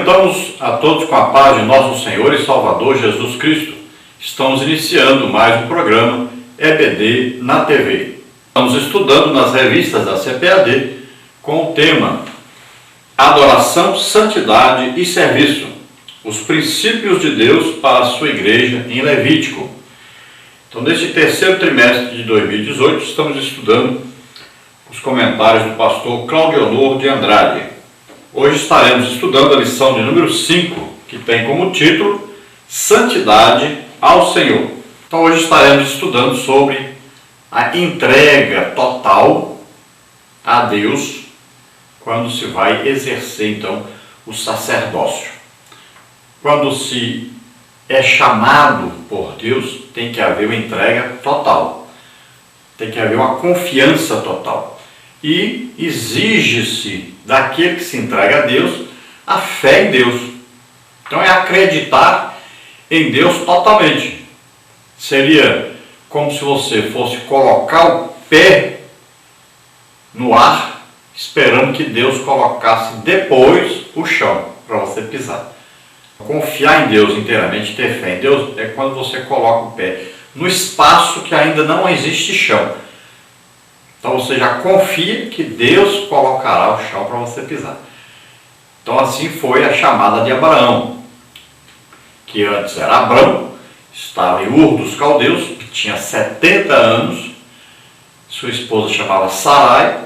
Cumprimentamos a todos com a paz de nosso Senhor e Salvador Jesus Cristo. Estamos iniciando mais um programa EBD na TV. Estamos estudando nas revistas da CPAD com o tema Adoração, Santidade e Serviço. Os princípios de Deus para a sua igreja em Levítico. Então, neste terceiro trimestre de 2018, estamos estudando os comentários do pastor Claudionor de Andrade. Hoje estaremos estudando a lição de número 5, que tem como título Santidade ao Senhor. Então, hoje estaremos estudando sobre a entrega total a Deus quando se vai exercer, então, o sacerdócio. Quando se é chamado por Deus, tem que haver uma entrega total. Tem que haver uma confiança total. E exige-se daquele que se entrega a Deus a fé em Deus. Então é acreditar em Deus totalmente. Seria como se você fosse colocar o pé no ar, esperando que Deus colocasse depois o chão para você pisar. Confiar em Deus inteiramente, ter fé em Deus, é quando você coloca o pé no espaço que ainda não existe chão. Então você já confia que Deus colocará o chão para você pisar. Então assim foi a chamada de Abraão, que antes era Abrão, estava em Ur dos Caldeus, que tinha 70 anos, sua esposa chamava Sarai,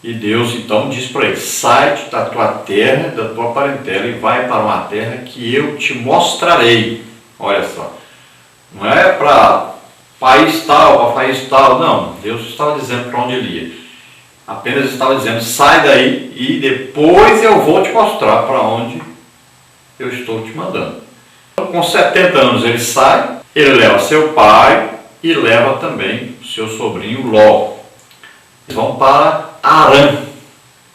e Deus então diz para ele: sai da tua terra, da tua parentela e vai para uma terra que eu te mostrarei. Olha só, não é para país tal, para país tal, não. Deus estava dizendo para onde ele ia. Apenas estava dizendo: sai daí e depois eu vou te mostrar para onde eu estou te mandando. Então, com 70 anos ele sai, ele leva seu pai e leva também o seu sobrinho Ló. Eles vão para Harã.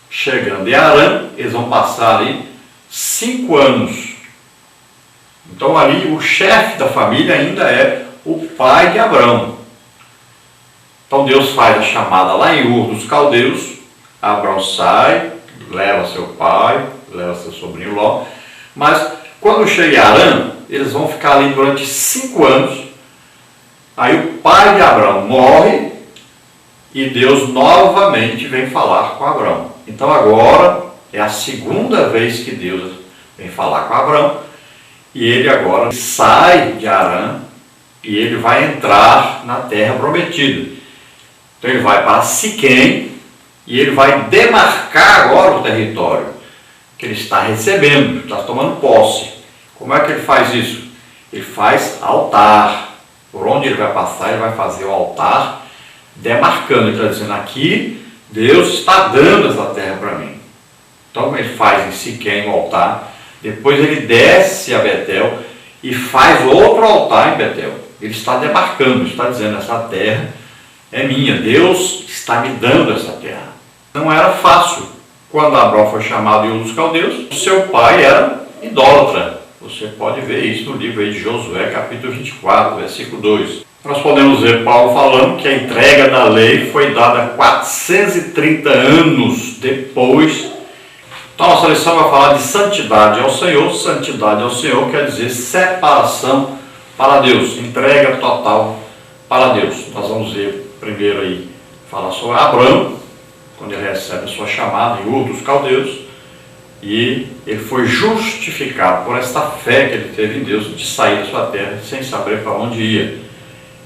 Chegando em Harã, eles vão passar ali 5 anos. Então ali o chefe da família ainda é o pai de Abrão. Então Deus faz a chamada lá em Ur dos Caldeus. Abrão sai, leva seu pai, leva seu sobrinho Ló. Mas quando chega em Harã, eles vão ficar ali durante 5 anos. Aí o pai de Abrão morre e Deus novamente vem falar com Abrão. Então agora é a segunda vez que Deus vem falar com Abrão. E ele agora sai de Harã e ele vai entrar na terra prometida. Então ele vai para Siquém e ele vai demarcar agora o território que ele está recebendo, está tomando posse. Como é que ele faz isso? Ele faz altar. Por onde ele vai passar, ele vai fazer o altar demarcando. Ele está dizendo: aqui Deus está dando essa terra para mim. Então ele faz em Siquém o altar. Depois ele desce a Betel e faz outro altar em Betel. Ele está demarcando, está dizendo: essa terra é minha, Deus está me dando essa terra. Não era fácil. Quando Abrão foi chamado em Ur dos Caldeus, seu pai era idólatra. Você pode ver isso no livro de Josué, capítulo 24, versículo 2. Nós podemos ver Paulo falando que a entrega da lei foi dada 430 anos depois. Então, nossa lição vai falar de santidade ao Senhor. Santidade ao Senhor quer dizer separação para Deus, entrega total para Deus. Nós vamos ver primeiro aí, falar sobre Abrão, quando ele recebe a sua chamada em Ur dos Caldeus, e ele foi justificado por esta fé que ele teve em Deus de sair da sua terra sem saber para onde ia.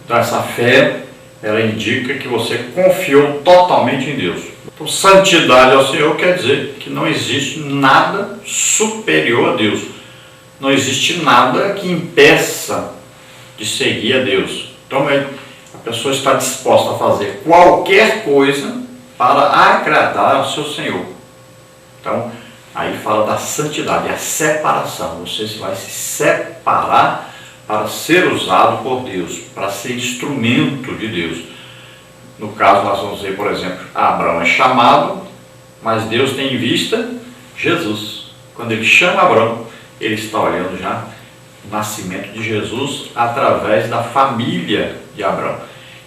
Então essa fé, ela indica que você confiou totalmente em Deus. Então, santidade ao Senhor quer dizer que não existe nada superior a Deus. Não existe nada que impeça de seguir a Deus. Então a pessoa está disposta a fazer qualquer coisa para agradar ao seu Senhor. Então aí fala da santidade, a separação. Você vai se separar para ser usado por Deus, para ser instrumento de Deus. No caso, nós vamos ver, por exemplo, Abraão é chamado, mas Deus tem em vista Jesus. Quando ele chama Abraão, ele está olhando já o nascimento de Jesus através da família de Abraão.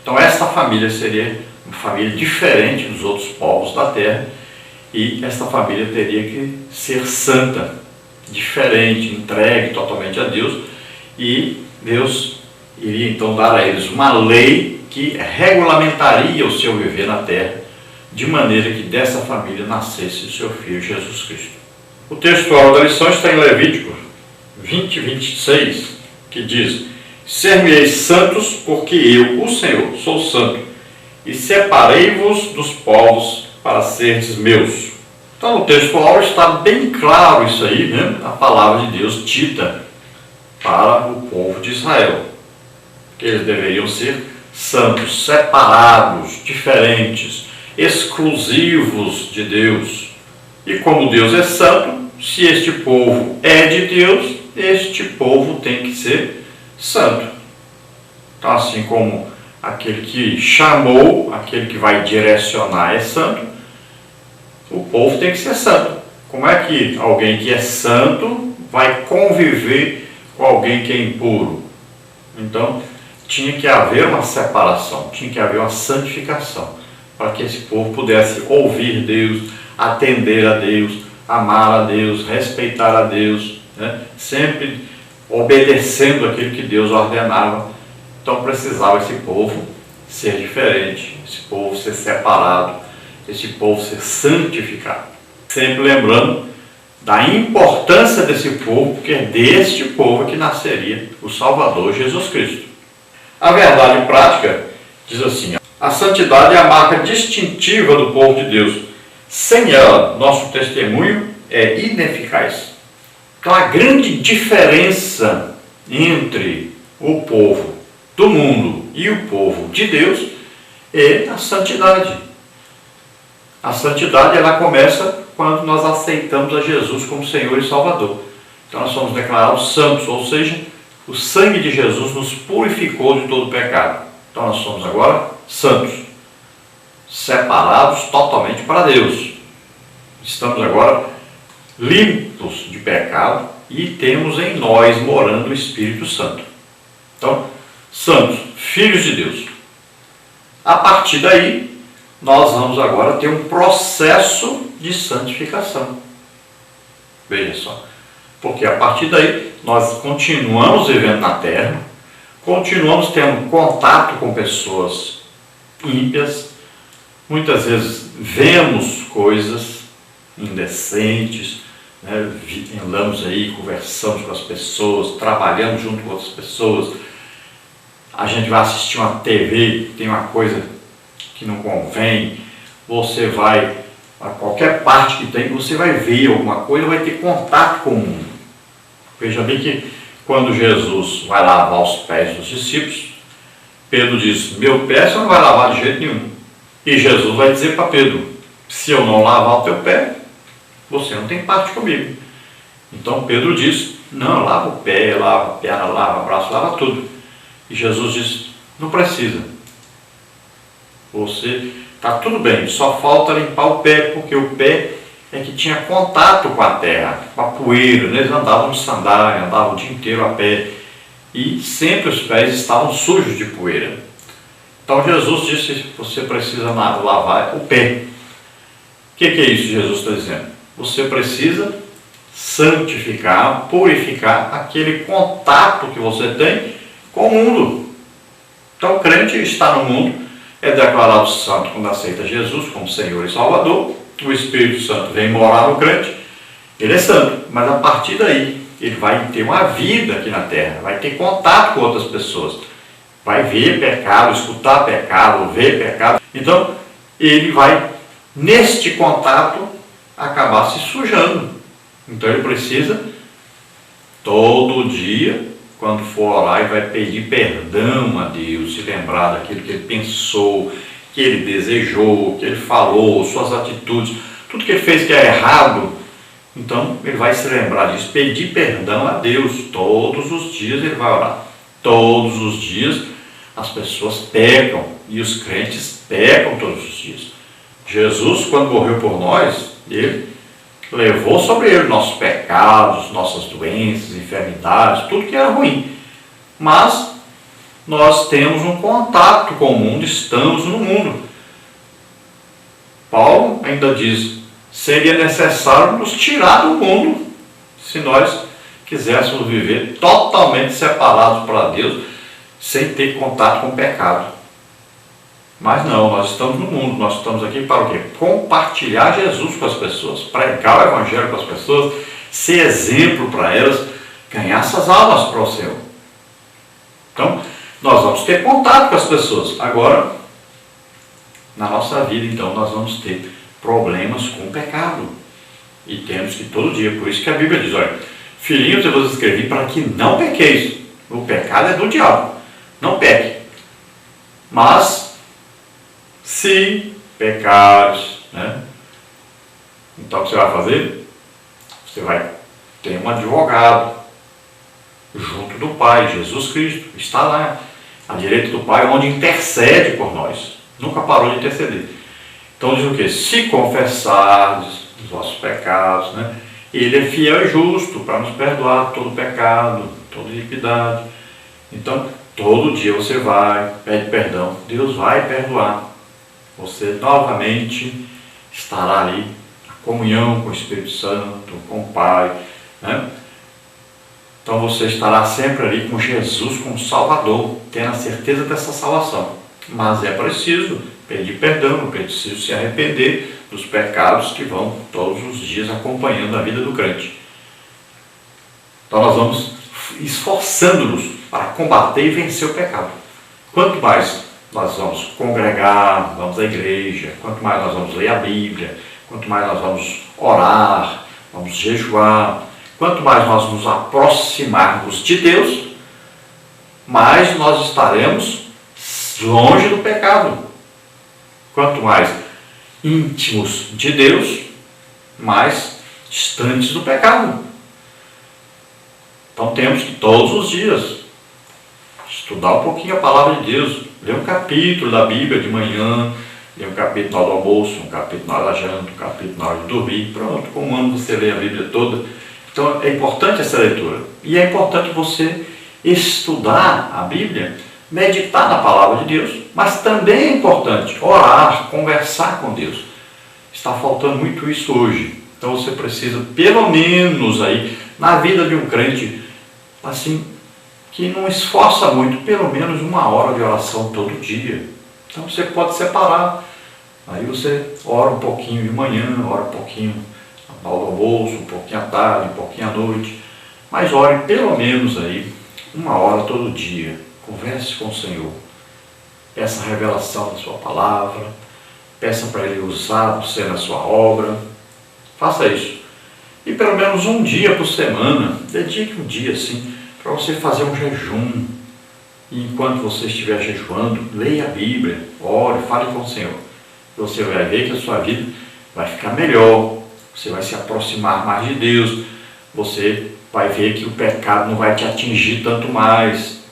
Então esta família seria uma família diferente dos outros povos da terra, e esta família teria que ser santa. diferente, entregue totalmente a Deus, e Deus iria então dar a eles uma lei que regulamentaria o seu viver na terra, de maneira que dessa família nascesse o seu filho Jesus Cristo. O textual da lição está em Levítico 20, 26, que diz: ser-me-eis santos, porque eu, o Senhor, sou santo, e separei-vos dos povos para serdes meus. Então no textual está bem claro isso aí, né? A palavra de Deus dita para o povo de Israel, que eles deveriam ser santos, separados, diferentes, exclusivos de Deus. E como Deus é santo, se este povo é de Deus, este povo tem que ser santo. Então, assim como aquele que chamou, aquele que vai direcionar é santo, o povo tem que ser santo. Como é que alguém que é santo vai conviver com alguém que é impuro? Então, tinha que haver uma separação, tinha que haver uma santificação, para que esse povo pudesse ouvir Deus, atender a Deus, amar a Deus, respeitar a Deus, né? Sempre obedecendo aquilo que Deus ordenava. Então precisava esse povo ser diferente, esse povo ser separado, esse povo ser santificado. Sempre lembrando da importância desse povo, porque é deste povo que nasceria o Salvador Jesus Cristo. A verdade prática diz assim: a santidade é a marca distintiva do povo de Deus. Sem ela, nosso testemunho é ineficaz. Então a grande diferença entre o povo do mundo e o povo de Deus é a santidade. A santidade, ela começa quando nós aceitamos a Jesus como Senhor e Salvador. Então nós somos declarados santos, ou seja, o sangue de Jesus nos purificou de todo pecado. Então nós somos agora santos, separados totalmente para Deus. Estamos agora limpos de pecado e temos em nós morando o Espírito Santo. Então, santos, filhos de Deus. A partir daí, nós vamos agora ter um processo de santificação. Veja só. Porque a partir daí, nós continuamos vivendo na terra, continuamos tendo contato com pessoas ímpias, muitas vezes vemos coisas indecentes, né? Andamos aí, conversamos com as pessoas, trabalhamos junto com outras pessoas, a gente vai assistir uma TV, tem uma coisa que não convém, você vai a qualquer parte que tem, você vai ver alguma coisa, vai ter contato com o mundo. Veja bem que quando Jesus vai lavar os pés dos discípulos, Pedro diz: meu pé você não vai lavar de jeito nenhum. E Jesus vai dizer para Pedro: se eu não lavar o teu pé, você não tem parte comigo. Então Pedro diz: não, lava o pé, lava a perna, lava o braço, lava tudo. E Jesus diz: não precisa. Você está tudo bem, só falta limpar o pé, porque o pé é que tinha contato com a terra, com a poeira, né? Eles andavam de sandália, andavam o dia inteiro a pé, e sempre os pés estavam sujos de poeira. Então Jesus disse: você precisa lavar o pé. O que é isso que Jesus está dizendo? Você precisa santificar, purificar aquele contato que você tem com o mundo. Então o crente está no mundo, é declarado santo quando aceita Jesus como Senhor e Salvador. O Espírito Santo vem morar no crente, ele é santo, mas a partir daí ele vai ter uma vida aqui na terra, vai ter contato com outras pessoas, vai ver pecado, escutar pecado, ver pecado. Então ele vai, neste contato, acabar se sujando. Então ele precisa todo dia, quando for orar, ele vai pedir perdão a Deus, se lembrar daquilo que ele pensou, que ele desejou, que ele falou, suas atitudes, tudo que ele fez que é errado. Então ele vai se lembrar disso, pedir perdão a Deus. Todos os dias ele vai orar. Todos os dias as pessoas pecam, e os crentes pecam todos os dias. Jesus, quando morreu por nós, ele levou sobre ele nossos pecados, nossas doenças, enfermidades, tudo que era ruim. Mas nós temos um contato com o mundo, estamos no mundo. Paulo ainda diz: seria necessário nos tirar do mundo. se nós quiséssemos viver totalmente separados para Deus, sem ter contato com o pecado. Mas não, nós estamos no mundo, nós estamos aqui para o quê? Compartilhar Jesus com as pessoas, pregar o Evangelho com as pessoas, ser exemplo para elas, ganhar essas almas para o Senhor. Então, nós vamos ter contato com as pessoas. Agora, na nossa vida, então, nós vamos ter problemas com o pecado. E temos que todo dia, por isso que a Bíblia diz, olha, filhinhos, eu vos escrevi para que não pequeis. O pecado é do diabo, não peque. Mas, se pecares, né? Então o que você vai fazer? Você vai ter um advogado junto do Pai, Jesus Cristo, está lá à direita do Pai, onde intercede por nós. Nunca parou de interceder. Então diz o quê? Se confessardes os vossos pecados, né? Ele é fiel e justo para nos perdoar todo pecado, toda iniquidade. Então, todo dia você vai, pede perdão, Deus vai perdoar. Você novamente estará ali, na comunhão com o Espírito Santo, com o Pai, né? Então você estará sempre ali com Jesus como Salvador, tendo a certeza dessa salvação. Mas é preciso pedir perdão, é preciso se arrepender dos pecados que vão todos os dias acompanhando a vida do crente. Então nós vamos esforçando-nos para combater e vencer o pecado. Quanto mais nós vamos congregar, vamos à igreja, quanto mais nós vamos ler a Bíblia, quanto mais nós vamos orar, vamos jejuar, quanto mais nós nos aproximarmos de Deus, mais nós estaremos longe do pecado. Quanto mais íntimos de Deus, mais distantes do pecado. Então temos que todos os dias estudar um pouquinho a palavra de Deus, ler um capítulo da Bíblia de manhã, ler um capítulo na hora do almoço, um capítulo na hora da janta, um capítulo na hora de dormir. Pronto, com um ano você lê a Bíblia toda. Então é importante essa leitura. E é importante você estudar a Bíblia, meditar na palavra de Deus, mas também é importante orar, conversar com Deus. Está faltando muito isso hoje. Então você precisa, pelo menos aí, na vida de um crente, assim, que não esforça muito, pelo menos 1 hora de oração todo dia. Então você pode separar. Aí você ora um pouquinho de manhã, ora um pouquinho na hora do almoço, um pouquinho à tarde, um pouquinho à noite. Mas ore pelo menos aí 1 hora todo dia. Converse com o Senhor. Peça a revelação da sua palavra. Peça para Ele usar você na sua obra. Faça isso. E pelo menos um dia por semana, dedique um dia assim, para você fazer um jejum. E enquanto você estiver jejuando, leia a Bíblia, ore, fale com o Senhor. Você vai ver que a sua vida vai ficar melhor. Você vai se aproximar mais de Deus. Você vai ver que o pecado não vai te atingir tanto mais.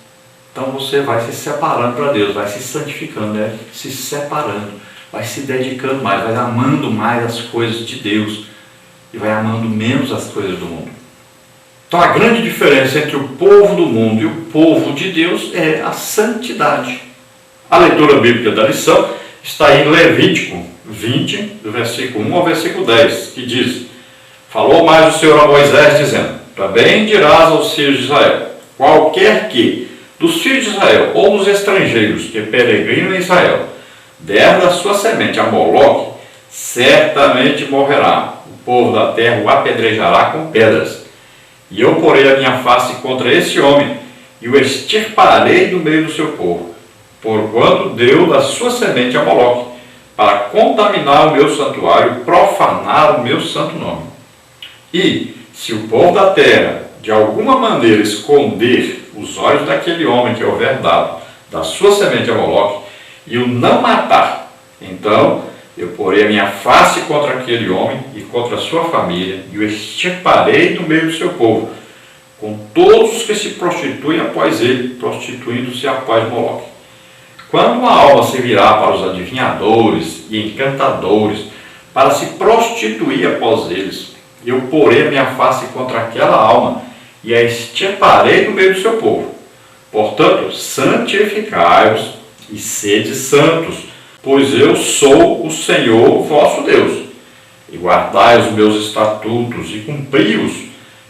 Então você vai se separando para Deus, vai se santificando, né? Se separando, vai se dedicando mais, vai amando mais as coisas de Deus e vai amando menos as coisas do mundo. Então a grande diferença entre o povo do mundo e o povo de Deus é a santidade. A leitura bíblica da lição está em Levítico 20, do versículo 1 ao versículo 10, que diz: Falou mais o Senhor a Moisés, dizendo: Também dirás aos filhos de Israel, qualquer que dos filhos de Israel ou dos estrangeiros que peregrinam em Israel der da sua semente a Moloque, certamente morrerá. O povo da terra o apedrejará com pedras. E eu porei a minha face contra esse homem e o extirparei do meio do seu povo, porquanto deu da sua semente a Moloque, para contaminar o meu santuário e profanar o meu santo nome. E, se o povo da terra, de alguma maneira, esconder os olhos daquele homem que houver dado da sua semente a Moloque, e o não matar, então eu porei a minha face contra aquele homem e contra a sua família, e o extirparei do meio do seu povo, com todos os que se prostituem após ele, prostituindo-se após Moloque. Quando uma alma se virá para os adivinhadores e encantadores, para se prostituir após eles, eu porei a minha face contra aquela alma e a extirparei do meio do seu povo. Portanto, santificai-vos e sede santos, pois eu sou o Senhor vosso Deus. E guardai os meus estatutos e cumpri-os,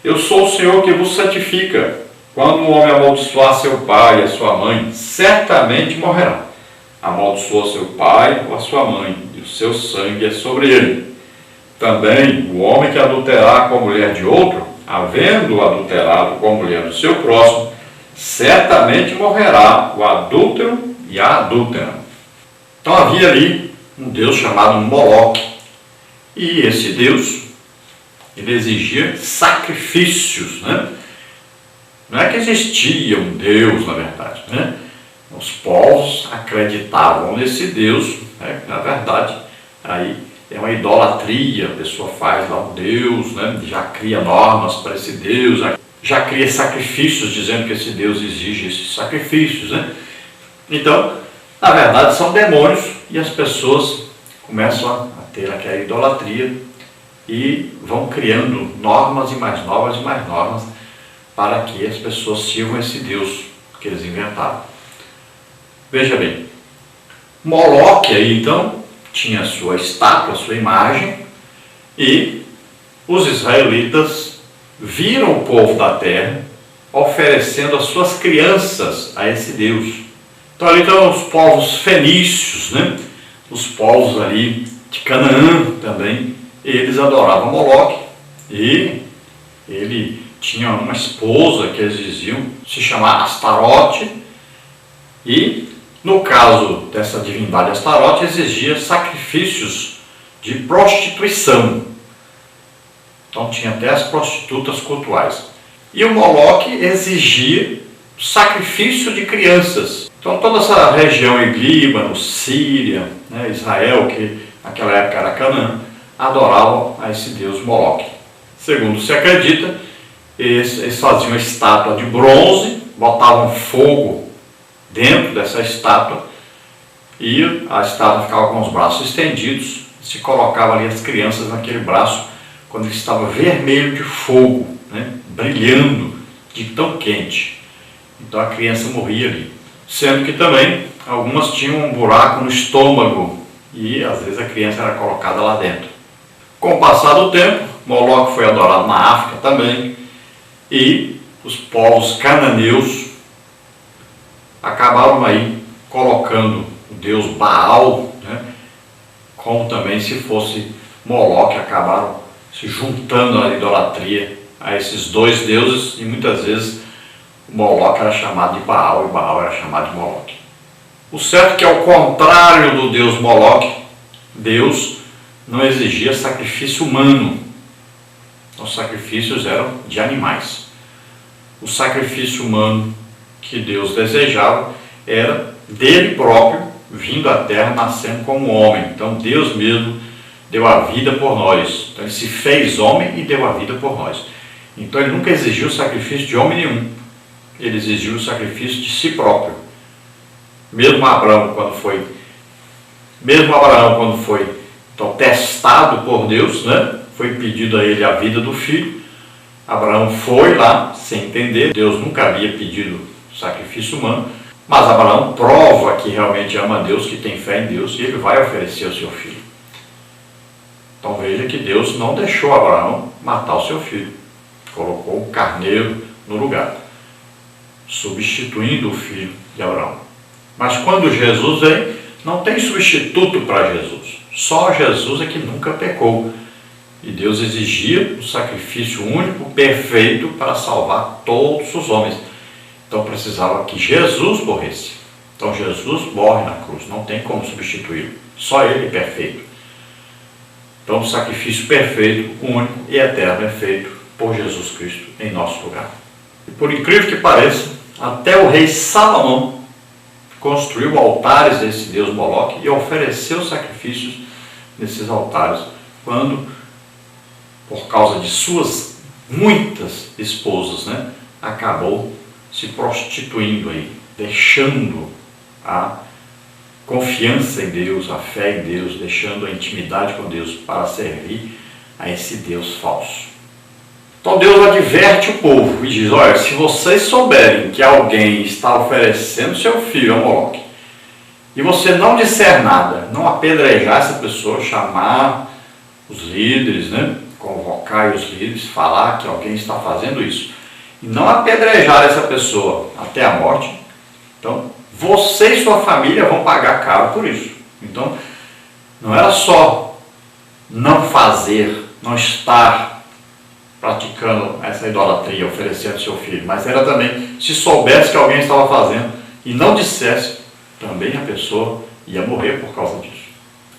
Eu sou o Senhor que vos santifica. Quando um homem amaldiçoar seu pai e a sua mãe, certamente morrerá. Amaldiçoou seu pai ou a sua mãe, e o seu sangue é sobre ele. Também o homem que adulterar com a mulher de outro, havendo adulterado com a mulher do seu próximo, certamente morrerá o adúltero e a adúltera. Então havia ali um deus chamado Moloque. E esse deus, ele exigia sacrifícios, né? Não é que existia um deus, na verdade, né? Os povos acreditavam nesse deus, né? Na verdade, aí é uma idolatria, a pessoa faz lá um deus, né? Já cria normas para esse deus, já cria sacrifícios dizendo que esse deus exige esses sacrifícios, né? Então, na verdade, são demônios e as pessoas começam a ter aquela idolatria e vão criando normas e mais normas para que as pessoas sirvam esse Deus que eles inventaram. Veja bem, Moloque aí então tinha sua estátua, sua imagem, e os israelitas viram o povo da terra oferecendo as suas crianças a esse Deus. Então ali estão os povos fenícios, né? Os povos ali de Canaã também, eles adoravam Moloque, e ele tinha uma esposa que eles diziam se chamar Astarote, e no caso dessa divindade Astarote exigia sacrifícios de prostituição. Então tinha até as prostitutas cultuais. E o Moloque exigia sacrifício de crianças. Então toda essa região em Líbano, Síria, né, Israel, que naquela época era Canaã, adoravam a esse deus Moloque. Segundo se acredita, eles faziam uma estátua de bronze, botavam fogo dentro dessa estátua e a estátua ficava com os braços estendidos, se colocava ali as crianças naquele braço quando ele estava vermelho de fogo, né, brilhando de tão quente. Então a criança morria ali. Sendo que também algumas tinham um buraco no estômago e às vezes a criança era colocada lá dentro. Com o passar do tempo, Moloque foi adorado na África também, e os povos cananeus acabaram aí colocando o deus Baal, né, como também se fosse Moloque, acabaram se juntando na idolatria a esses dois deuses, e muitas vezes Moloque era chamado de Baal e Baal era chamado de Moloque. O certo é que, ao contrário do deus Moloque, Deus não exigia sacrifício humano. Os sacrifícios eram de animais. O sacrifício humano que Deus desejava era dele próprio, vindo à terra, nascendo como homem. Então Deus mesmo deu a vida por nós. Então ele se fez homem e deu a vida por nós. Então ele nunca exigiu sacrifício de homem nenhum. Ele exigiu o sacrifício de si próprio. Mesmo Abraão, quando foi então, testado por Deus, né? Foi pedido a ele a vida do filho. Abraão foi lá sem entender. Deus nunca havia pedido sacrifício humano, mas Abraão prova que realmente ama a Deus, que tem fé em Deus, e ele vai oferecer o seu filho. Então veja que Deus não deixou Abraão matar o seu filho. Colocou um carneiro no lugar, substituindo o filho de Abraão. Mas quando Jesus vem, não tem substituto para Jesus. Só Jesus é que nunca pecou. E Deus exigia um sacrifício único, perfeito, para salvar todos os homens. Então precisava que Jesus morresse. Então Jesus morre na cruz, não tem como substituí-lo. Só ele é perfeito. Então o sacrifício perfeito, único e eterno é feito por Jesus Cristo em nosso lugar. E por incrível que pareça, até o rei Salomão construiu altares desse deus Moloque e ofereceu sacrifícios nesses altares, quando, por causa de suas muitas esposas, né, acabou se prostituindo aí, deixando a confiança em Deus, a fé em Deus, deixando a intimidade com Deus para servir a esse Deus falso. Então Deus adverte o povo e diz: olha, se vocês souberem que alguém está oferecendo seu filho a Moloque, e você não disser nada, não apedrejar essa pessoa, chamar os líderes, né, convocar os líderes, falar que alguém está fazendo isso, e não apedrejar essa pessoa até a morte, então você e sua família vão pagar caro por isso. Então, não era só não fazer, não estar praticando essa idolatria, oferecendo seu filho, mas era também, se soubesse que alguém estava fazendo e não dissesse, também a pessoa ia morrer por causa disso.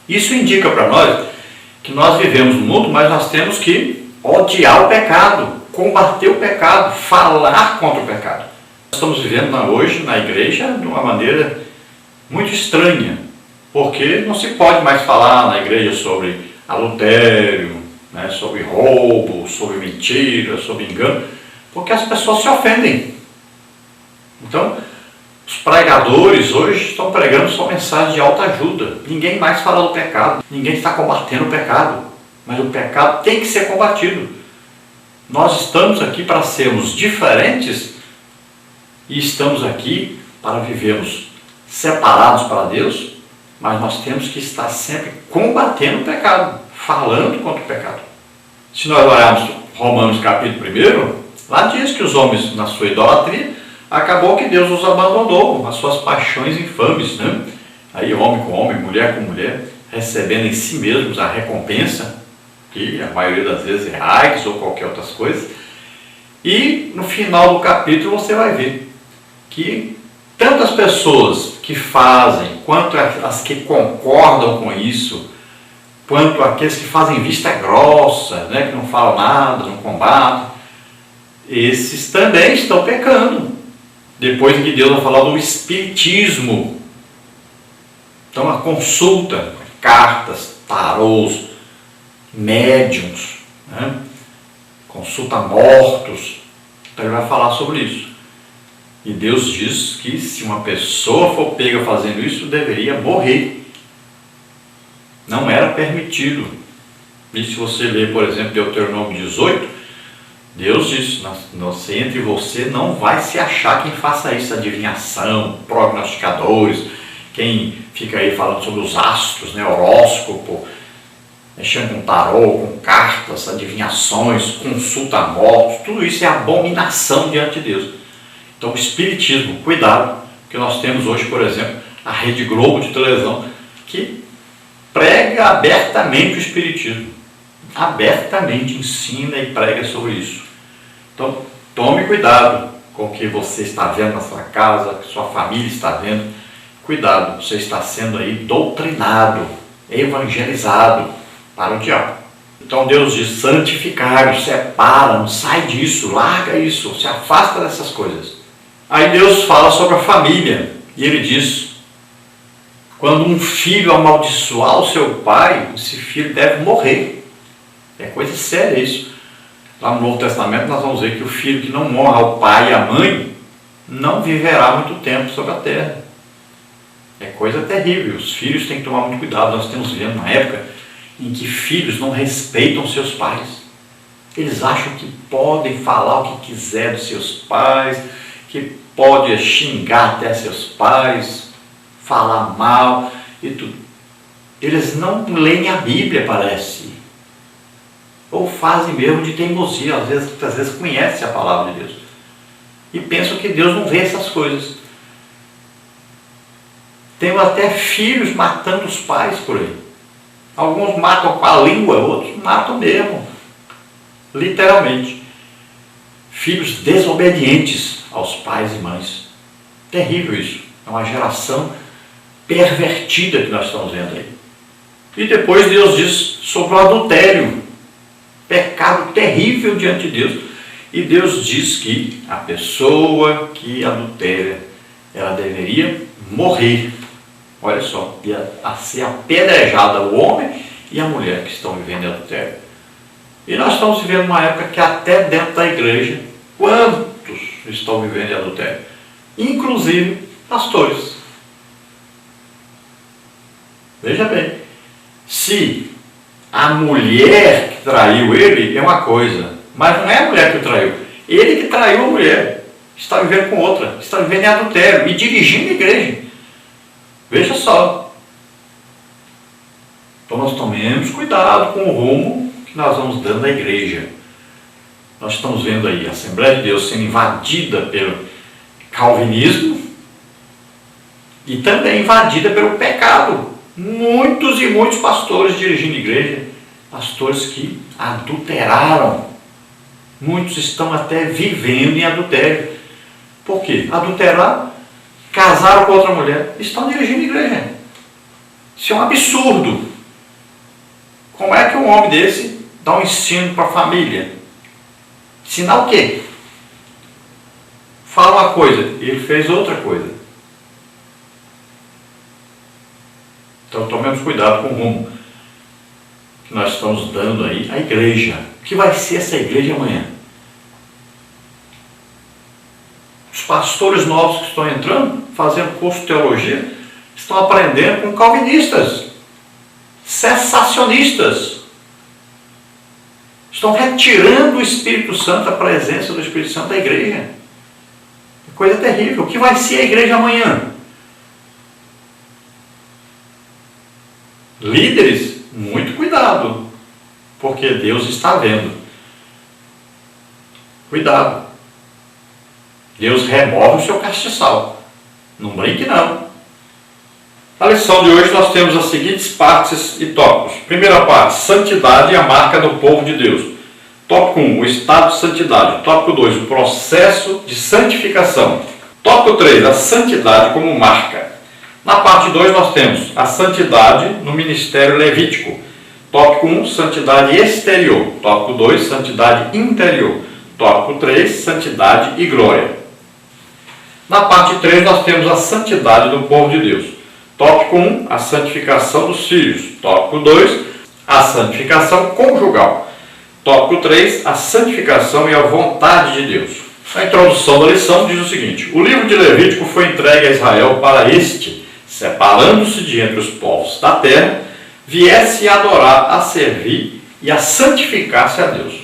Isso indica para nós que nós vivemos no mundo, mas nós temos que odiar o pecado, combater o pecado, falar contra o pecado. Nós estamos vivendo hoje na igreja de uma maneira muito estranha, porque não se pode mais falar na igreja sobre adultério, né, sobre roubo, sobre mentira, sobre engano, porque as pessoas se ofendem. Então, os pregadores hoje estão pregando só mensagens de autoajuda. Ninguém mais fala do pecado, ninguém está combatendo o pecado, mas o pecado tem que ser combatido. Nós estamos aqui para sermos diferentes e estamos aqui para vivermos separados para Deus, mas nós temos que estar sempre combatendo o pecado, falando contra o pecado. Se nós olharmos Romanos capítulo 1, lá diz que os homens, na sua idolatria, acabou que Deus os abandonou, as suas paixões infames, né? Aí homem com homem, mulher com mulher, recebendo em si mesmos a recompensa, que a maioria das vezes é AIDS ou qualquer outras coisas. E no final do capítulo você vai ver que tantas pessoas que fazem, quanto as que concordam com isso, quanto aqueles que fazem vista grossa, né, que não falam nada, não combatem, esses também estão pecando. Depois que Deus vai falar do espiritismo. Então a consulta, cartas, tarôs, médiums, né, consulta mortos, então ele vai falar sobre isso. E Deus diz que se uma pessoa for pega fazendo isso, deveria morrer. Não era permitido. E se você ler, por exemplo, Deuteronômio 18, Deus diz, entre você não vai se achar quem faça isso, adivinhação, prognosticadores, quem fica aí falando sobre os astros, né, horóscopo, mexendo com tarô, com cartas, adivinhações, consulta a mortos, tudo isso é abominação diante de Deus. Então o espiritismo, cuidado, que nós temos hoje, por exemplo, a Rede Globo de televisão, que prega abertamente o espiritismo, abertamente ensina e prega sobre isso. Então tome cuidado com o que você está vendo na sua casa, que sua família está vendo. Cuidado, você está sendo aí doutrinado, evangelizado para o diabo. Então Deus diz, santificai-vos, separa-nos, sai disso, larga isso, se afasta dessas coisas. Aí Deus fala sobre a família, e ele diz, quando um filho amaldiçoar o seu pai, esse filho deve morrer. É coisa séria isso. Lá no Novo Testamento nós vamos ver que o filho que não honra o pai e a mãe, não viverá muito tempo sobre a terra. É coisa terrível, os filhos têm que tomar muito cuidado. Nós estamos vivendo uma época em que filhos não respeitam seus pais. Eles acham que podem falar o que quiser dos seus pais, que pode xingar até seus pais, falar mal e tudo. Eles não leem a Bíblia, parece. Ou fazem mesmo de teimosia, às vezes conhecem a palavra de Deus. E pensam que Deus não vê essas coisas. Tem até filhos matando os pais por aí. Alguns matam com a língua, outros matam mesmo. Literalmente. Filhos desobedientes aos pais e mães. Terrível isso. É uma geração pervertida que nós estamos vendo aí. E depois Deus diz sobre o adultério. Pecado terrível diante de Deus. E Deus diz que a pessoa que adultera, ela deveria morrer. Olha só, ia ser apedrejada o homem e a mulher que estão vivendo em adultério. E nós estamos vivendo uma época que até dentro da igreja, quantos estão vivendo em adultério? Inclusive pastores. Veja bem, se a mulher que traiu ele é uma coisa, mas não é a mulher que o traiu, ele que traiu a mulher, está vivendo com outra, está vivendo em adultério e dirigindo a igreja. Veja só. Então nós tomemos cuidado com o rumo que nós vamos dando à igreja. Nós estamos vendo aí a Assembleia de Deus sendo invadida pelo calvinismo e também invadida pelo pecado. Muitos e muitos pastores dirigindo igreja, pastores que adulteraram. Muitos estão até vivendo em adultério. Por quê? Adulteraram, casaram com outra mulher, estão dirigindo igreja. Isso é um absurdo. Como é que um homem desse dá um ensino para a família? Ensinar o quê? Fala uma coisa, ele fez outra coisa. Então tomemos cuidado com o rumo que nós estamos dando aí à igreja. O que vai ser essa igreja amanhã? Os pastores novos que estão entrando, fazendo curso de teologia, estão aprendendo com calvinistas, cessacionistas. Estão retirando o Espírito Santo, a presença do Espírito Santo da igreja. É coisa terrível. O que vai ser a igreja amanhã? Líderes, muito cuidado, porque Deus está vendo. Cuidado. Deus remove o seu castiçal. Não brinque não. Na lição de hoje nós temos as seguintes partes e tópicos. Primeira parte, santidade e a marca do povo de Deus. Tópico 1, o estado de santidade. Tópico 2, o processo de santificação. Tópico 3, a santidade como marca. Na parte 2 nós temos a santidade no ministério levítico. Tópico 1, santidade exterior. Tópico 2, santidade interior. Tópico 3, santidade e glória. Na parte 3 nós temos a santidade do povo de Deus. Tópico 1, a santificação dos filhos. Tópico 2, a santificação conjugal. Tópico 3, a santificação e a vontade de Deus. A introdução da lição diz o seguinte: o livro de Levítico foi entregue a Israel para este, separando-se de entre os povos da terra, viesse a adorar, a servir e a santificar-se a Deus.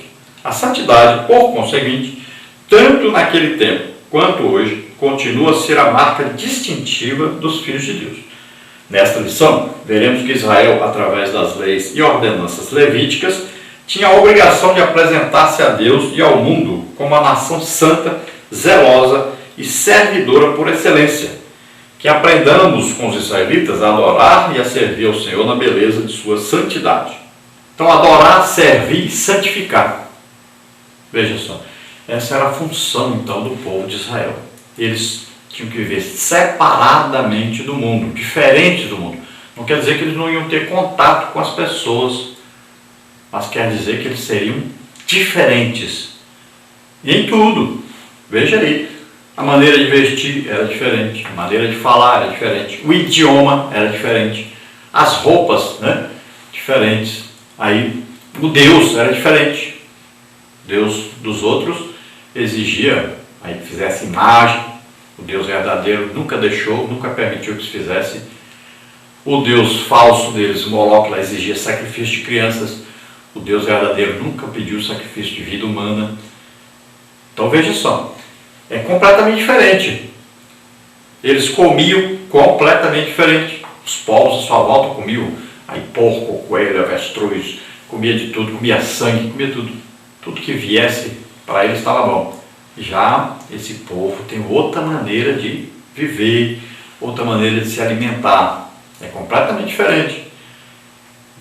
A santidade, por conseguinte, tanto naquele tempo quanto hoje, continua a ser a marca distintiva dos filhos de Deus. Nesta lição, veremos que Israel, através das leis e ordenanças levíticas, tinha a obrigação de apresentar-se a Deus e ao mundo como a nação santa, zelosa e servidora por excelência. Que aprendamos com os israelitas a adorar e a servir ao Senhor na beleza de sua santidade. Então, adorar, servir e santificar. Veja só, essa era a função então do povo de Israel. Eles tinham que viver separadamente do mundo, diferentes do mundo. Não quer dizer que eles não iam ter contato com as pessoas, mas quer dizer que eles seriam diferentes. E em tudo. Veja aí, a maneira de vestir era diferente, a maneira de falar era diferente, o idioma era diferente, as roupas, né, diferentes. Aí o Deus era diferente. Deus dos outros exigia aí que fizesse imagem. O Deus verdadeiro nunca deixou, nunca permitiu que se fizesse. O Deus falso deles, Moloque, lá exigia sacrifício de crianças. O Deus verdadeiro nunca pediu sacrifício de vida humana. Então veja só, é completamente diferente. Eles comiam completamente diferente. Os povos à sua volta comiam aí porco, coelho, avestruz, comia de tudo, comia sangue, comia tudo. Tudo que viesse para eles estava bom. Já esse povo tem outra maneira de viver, outra maneira de se alimentar. É completamente diferente.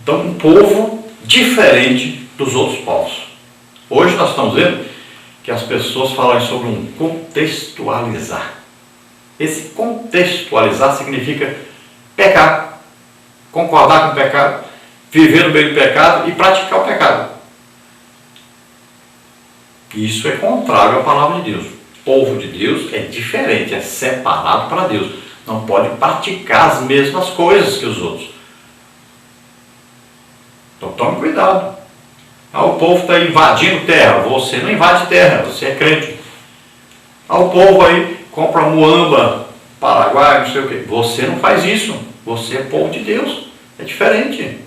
Então, um povo diferente dos outros povos. Hoje nós estamos vendo que as pessoas falam sobre um contextualizar. Esse contextualizar significa pecar, concordar com o pecado, viver no meio do pecado e praticar o pecado. Isso é contrário à palavra de Deus. O povo de Deus é diferente, é separado para Deus. Não pode praticar as mesmas coisas que os outros. Então tome cuidado. O povo está invadindo terra. Você não invade terra, você é crente. O povo aí compra muamba, Paraguai, não sei o quê. Você não faz isso. Você é povo de Deus. É diferente.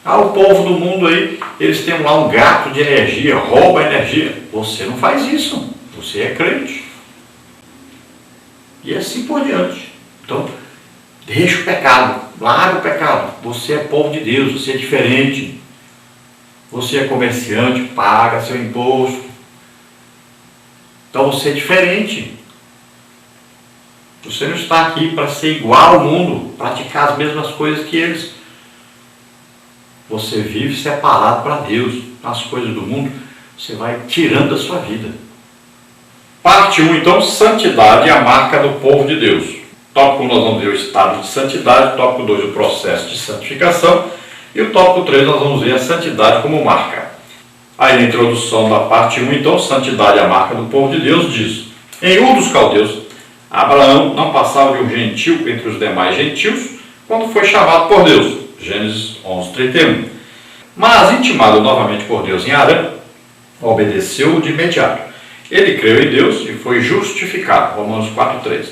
O povo do mundo aí, eles têm lá um gato de energia, rouba energia. Você não faz isso. Você é crente. E assim por diante. Então, deixa o pecado, larga o pecado. Você é povo de Deus, você é diferente. Você é comerciante, paga seu imposto. Então você é diferente. Você não está aqui para ser igual ao mundo, praticar as mesmas coisas que eles. Você vive separado para Deus. As coisas do mundo, você vai tirando da sua vida. Parte 1, então, santidade é a marca do povo de Deus. Tópico 1, nós vamos ver o estado de santidade. Tópico 2, o processo de santificação. E o tópico 3, nós vamos ver a santidade como marca. Aí na introdução da parte 1, então, santidade é a marca do povo de Deus, diz: em Ur dos Caldeus, Abraão não passava de um gentil entre os demais gentios quando foi chamado por Deus. Gênesis 11, 31. Mas, intimado novamente por Deus em Harã, obedeceu de imediato. Ele creu em Deus e foi justificado. Romanos 4, 3.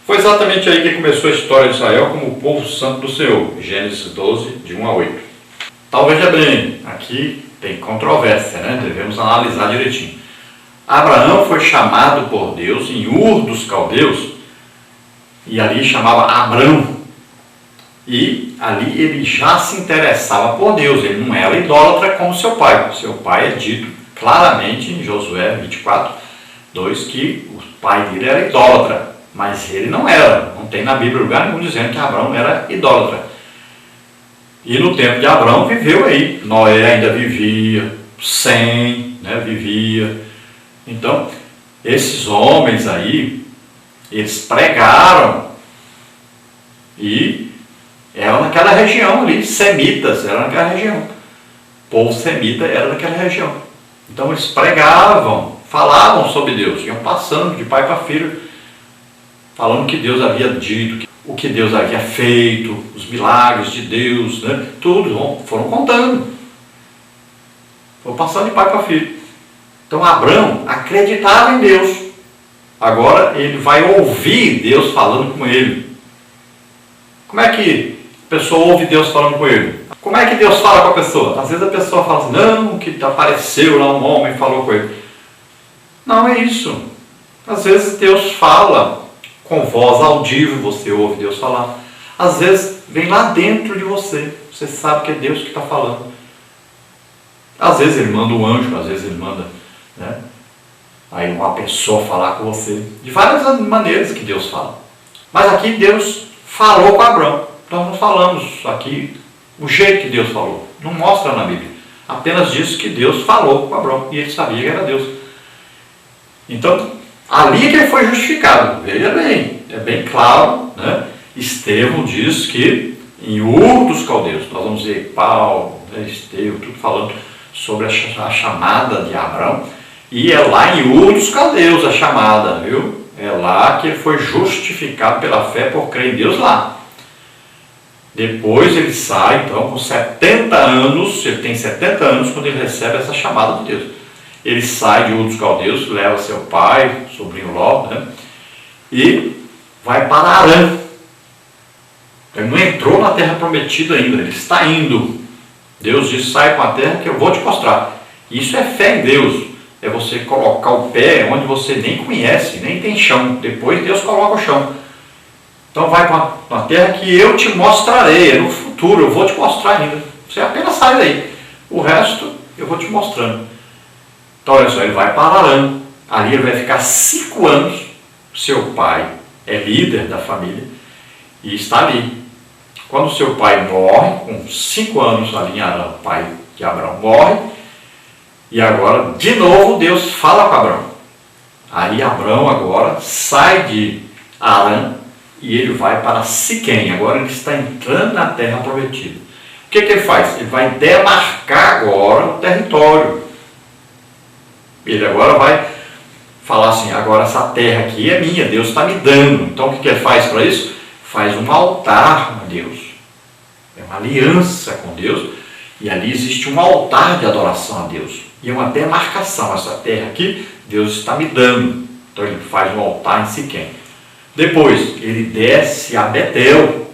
Foi exatamente aí que começou a história de Israel como o povo santo do Senhor. Gênesis 12, de 1 a 8. Então veja bem, aqui tem controvérsia, né? Devemos analisar direitinho. Abraão foi chamado por Deus em Ur dos Caldeus, e ali chamava Abrão. E ali ele já se interessava por Deus, ele não era idólatra como seu pai. Seu pai é dito claramente em Josué 24, 2, que o pai dele era idólatra, mas ele não era. Não tem na Bíblia lugar nenhum dizendo que Abrão era idólatra. E no tempo de Abrão viveu aí, Noé ainda vivia, Sem, né, vivia. Então, esses homens aí, eles pregaram e eram naquela região ali, semitas, era naquela região. O povo semita era naquela região. Então eles pregavam, falavam sobre Deus, iam passando de pai para filho, falando o que Deus havia dito, o que Deus havia feito, os milagres de Deus, né? Tudo, foram contando. Foram passando de pai para filho. Então Abrão acreditava em Deus. Agora ele vai ouvir Deus falando com ele. Como é que a pessoa ouve Deus falando com ele? Como é que Deus fala com a pessoa? Às vezes a pessoa fala assim, não, que apareceu lá um homem e falou com ele. Não é isso. Às vezes Deus fala com voz audível, você ouve Deus falar. Às vezes vem lá dentro de você. Você sabe que é Deus que está falando. Às vezes ele manda um anjo, às vezes ele manda, né, aí uma pessoa falar com você. De várias maneiras que Deus fala. Mas aqui Deus falou com Abrão. Nós não falamos aqui o jeito que Deus falou. Não mostra na Bíblia. Apenas diz que Deus falou com Abrão. E ele sabia que era Deus. Então, ali que ele foi justificado. Veja bem, é bem claro, né? Estevão diz que em Ur dos Caldeus, nós vamos ver Paulo, né, Estevão, tudo falando sobre a chamada de Abrão. E é lá em Ur dos Caldeus a chamada, viu? É lá que ele foi justificado pela fé por crer em Deus lá. Depois ele sai, então, com 70 anos, ele tem 70 anos quando ele recebe essa chamada de Deus. Ele sai de Ur dos Caldeus, leva seu pai, sobrinho Ló, né, e vai para Harã. Ele não entrou na terra prometida ainda, ele está indo. Deus diz, sai com a terra que eu vou te mostrar. Isso é fé em Deus. É você colocar o pé onde você nem conhece, nem tem chão. Depois Deus coloca o chão. Então vai para uma terra que eu te mostrarei, no futuro, eu vou te mostrar ainda. Você apenas sai daí. O resto eu vou te mostrando. Então olha só, ele vai para Harã. Ali ele vai ficar 5 anos. Seu pai é líder da família e está ali. Quando seu pai morre, com 5 anos ali em Harã, o pai de Abraão morre. E agora, de novo, Deus fala com Abraão. Aí Abraão agora sai de Harã e ele vai para Siquém. Agora ele está entrando na terra prometida. O que ele faz? Ele vai demarcar agora o território. Ele agora vai falar assim, agora essa terra aqui é minha, Deus está me dando. Então o que ele faz para isso? Faz um altar a Deus. É uma aliança com Deus. E ali existe um altar de adoração a Deus. E é uma demarcação. Essa terra aqui, Deus está me dando. Então ele faz um altar em Siquém. Depois, ele desce a Betel.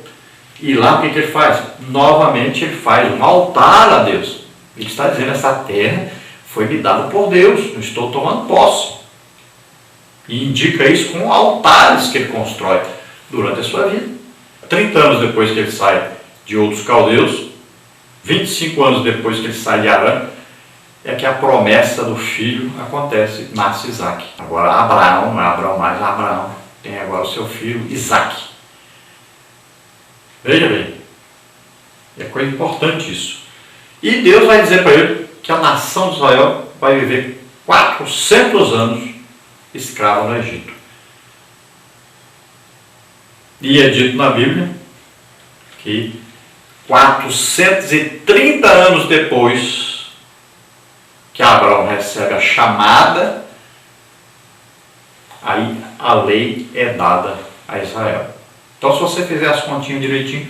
E lá o que ele faz? Novamente ele faz um altar a Deus. Ele está dizendo, essa terra foi me dada por Deus. Não estou tomando posse. E indica isso com altares que ele constrói durante a sua vida. 30 anos depois que ele sai de Ur dos Caldeus, 25 anos depois que ele sai de Harã, é que a promessa do filho acontece, nasce Isaac. Agora Abraão, não é Abraão mais, Abraão tem agora o seu filho Isaac. Veja bem, é coisa importante isso. E Deus vai dizer para ele que a nação de Israel vai viver 400 anos escrava no Egito. E é dito na Bíblia que 430 anos depois que Abraão recebe a chamada, aí a lei é dada a Israel. Então, se você fizer as continhas direitinho,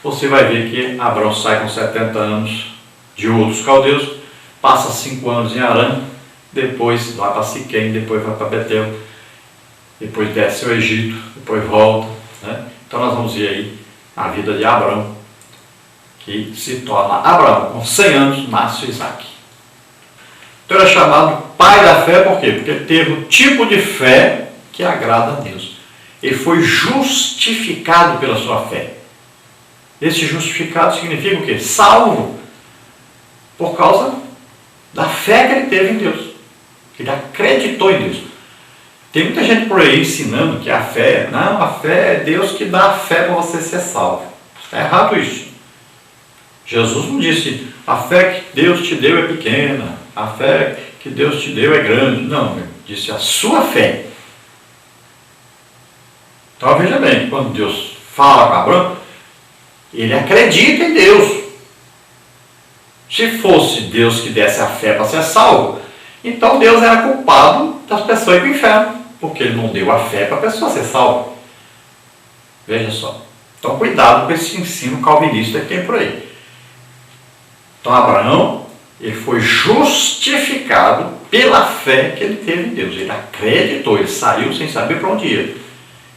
você vai ver que Abraão sai com 70 anos de Ur dos Caldeus, passa 5 anos em Harã, depois vai para Siquém, depois vai para Betel, depois desce ao Egito, depois volta, né? Então nós vamos ver aí a vida de Abraão, que se torna Abraão. Com 100 anos nasce Isaac. Então ele é chamado pai da fé, por quê? Porque ele teve o tipo de fé que agrada a Deus. Ele foi justificado pela sua fé. Esse justificado significa o quê? Salvo. Por causa da fé que ele teve em Deus. Ele acreditou em Deus. Tem muita gente por aí ensinando que a fé, não, a fé é Deus que dá a fé para você ser salvo. Está errado isso. Jesus não disse, a fé que Deus te deu é pequena, a fé que Deus te deu é grande. Não, ele disse a sua fé. Então veja bem, quando Deus fala com Abraão, ele acredita em Deus. Se fosse Deus que desse a fé para ser salvo, então Deus era culpado das pessoas ir para o inferno, porque ele não deu a fé para a pessoa ser salva. Veja só. Então cuidado com esse ensino calvinista que tem por aí. Então Abraão, ele foi justificado pela fé que ele teve em Deus. Ele acreditou, ele saiu sem saber para onde ia.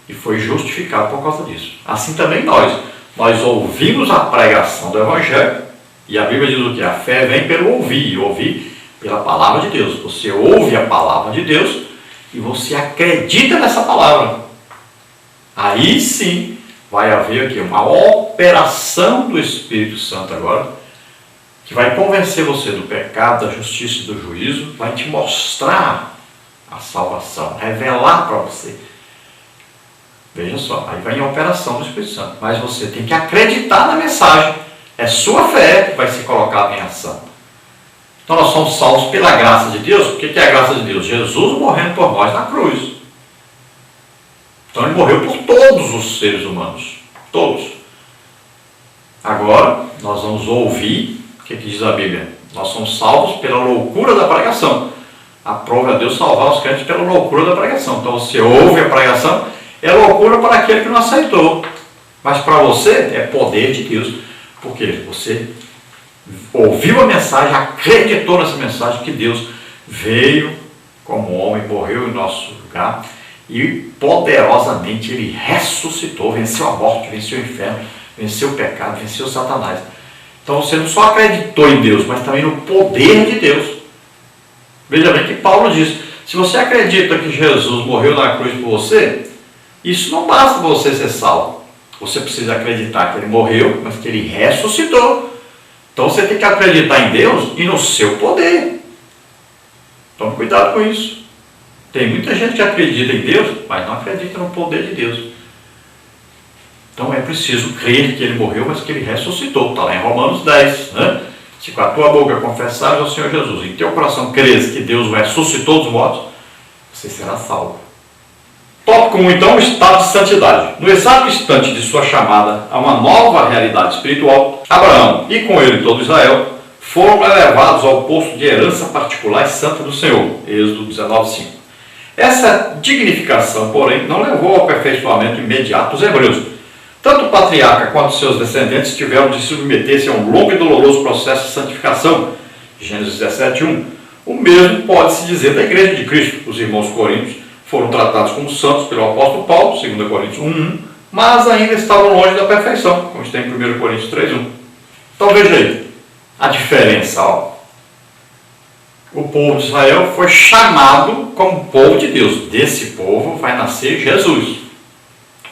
E foi justificado por causa disso. Assim também nós ouvimos a pregação do Evangelho, e a Bíblia diz o que? A fé vem pelo ouvir, e ouvir pela palavra de Deus. Você ouve a palavra de Deus e você acredita nessa palavra. Aí sim vai haver aqui uma operação do Espírito Santo agora, que vai convencer você do pecado, da justiça e do juízo, vai te mostrar a salvação, revelar para você. Veja só, aí vai em operação do Espírito Santo. Mas você tem que acreditar na mensagem. É sua fé que vai ser colocada em ação. Então nós somos salvos pela graça de Deus. O que é a graça de Deus? Jesus morrendo por nós na cruz. Então ele morreu por todos os seres humanos. Todos. Agora, nós vamos ouvir o que diz a Bíblia. Nós somos salvos pela loucura da pregação. Aprove a Deus salvar os crentes pela loucura da pregação. Então você ouve a pregação, é loucura para aquele que não aceitou. Mas para você é poder de Deus. Porque você ouviu a mensagem, acreditou nessa mensagem que Deus veio como homem, morreu em nosso lugar e poderosamente ele ressuscitou, venceu a morte, venceu o inferno, venceu o pecado, venceu Satanás. Então você não só acreditou em Deus, mas também no poder de Deus. Veja bem que Paulo diz, se você acredita que Jesus morreu na cruz por você, isso não basta para você ser salvo. Você precisa acreditar que ele morreu, mas que ele ressuscitou. Então você tem que acreditar em Deus e no seu poder. Tome cuidado com isso. Tem muita gente que acredita em Deus, mas não acredita no poder de Deus. Então é preciso crer que ele morreu, mas que ele ressuscitou. Está lá em Romanos 10, né? Se com a tua boca confessares ao Senhor Jesus, e em teu coração creres que Deus o ressuscitou dos mortos, você será salvo. Tópico 1, então, o estado de santidade. No exato instante de sua chamada a uma nova realidade espiritual, Abraão e com ele todo Israel foram elevados ao posto de herança particular e santa do Senhor. Êxodo 19:5. Essa dignificação, porém, não levou ao aperfeiçoamento imediato dos hebreus. Tanto o patriarca quanto seus descendentes tiveram de submeter-se a um longo e doloroso processo de santificação. Gênesis 17:1. O mesmo pode-se dizer da Igreja de Cristo. Os irmãos coríntios foram tratados como santos pelo apóstolo Paulo, 2 Coríntios 1:1, mas ainda estavam longe da perfeição, como está em 1 Coríntios 3:1. Então veja aí a diferença. O povo de Israel foi chamado como povo de Deus. Desse povo vai nascer Jesus.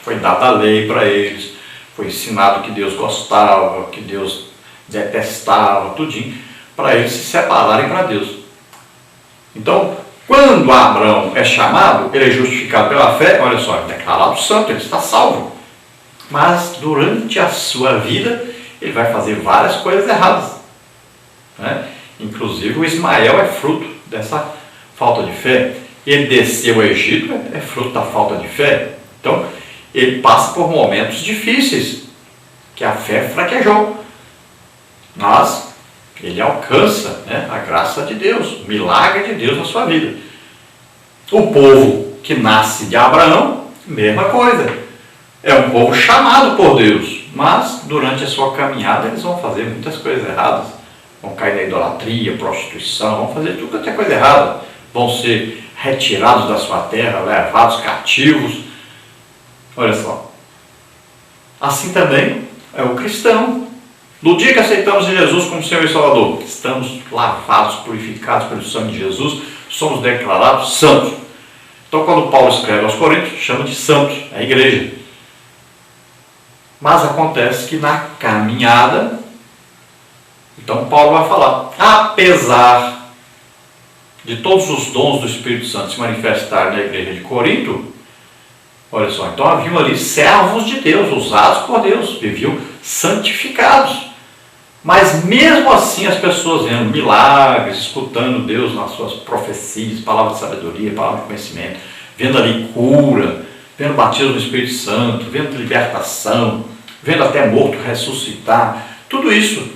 Foi dada a lei para eles, foi ensinado que Deus gostava, que Deus detestava, tudinho, para eles se separarem para Deus. Então, quando Abraão é chamado, ele é justificado pela fé, olha só, ele é declarado santo, ele está salvo. Mas durante a sua vida, ele vai fazer várias coisas erradas, né? Inclusive o Ismael é fruto dessa falta de fé. Ele desceu ao Egito, é fruto da falta de fé. Então, ele passa por momentos difíceis, que a fé fraquejou. Mas ele alcança, né, a graça de Deus, o milagre de Deus na sua vida. O povo que nasce de Abraão, mesma coisa. É um povo chamado por Deus, mas durante a sua caminhada eles vão fazer muitas coisas erradas. Vão cair na idolatria, prostituição, vão fazer tudo que é coisa errada. Vão ser retirados da sua terra, levados cativos. Olha só. Assim também é o cristão. No dia que aceitamos Jesus como Senhor e Salvador, estamos lavados, purificados pelo sangue de Jesus, somos declarados santos. Então, quando Paulo escreve aos Coríntios, chama de santos, é a igreja. Mas acontece que na caminhada, então Paulo vai falar, apesar de todos os dons do Espírito Santo se manifestarem na igreja de Corinto, olha só, então haviam ali servos de Deus, usados por Deus, viviam santificados. Mas mesmo assim as pessoas vendo milagres, escutando Deus nas suas profecias, palavras de sabedoria, palavras de conhecimento, vendo ali cura, vendo batismo no Espírito Santo, vendo libertação, vendo até morto ressuscitar, tudo isso,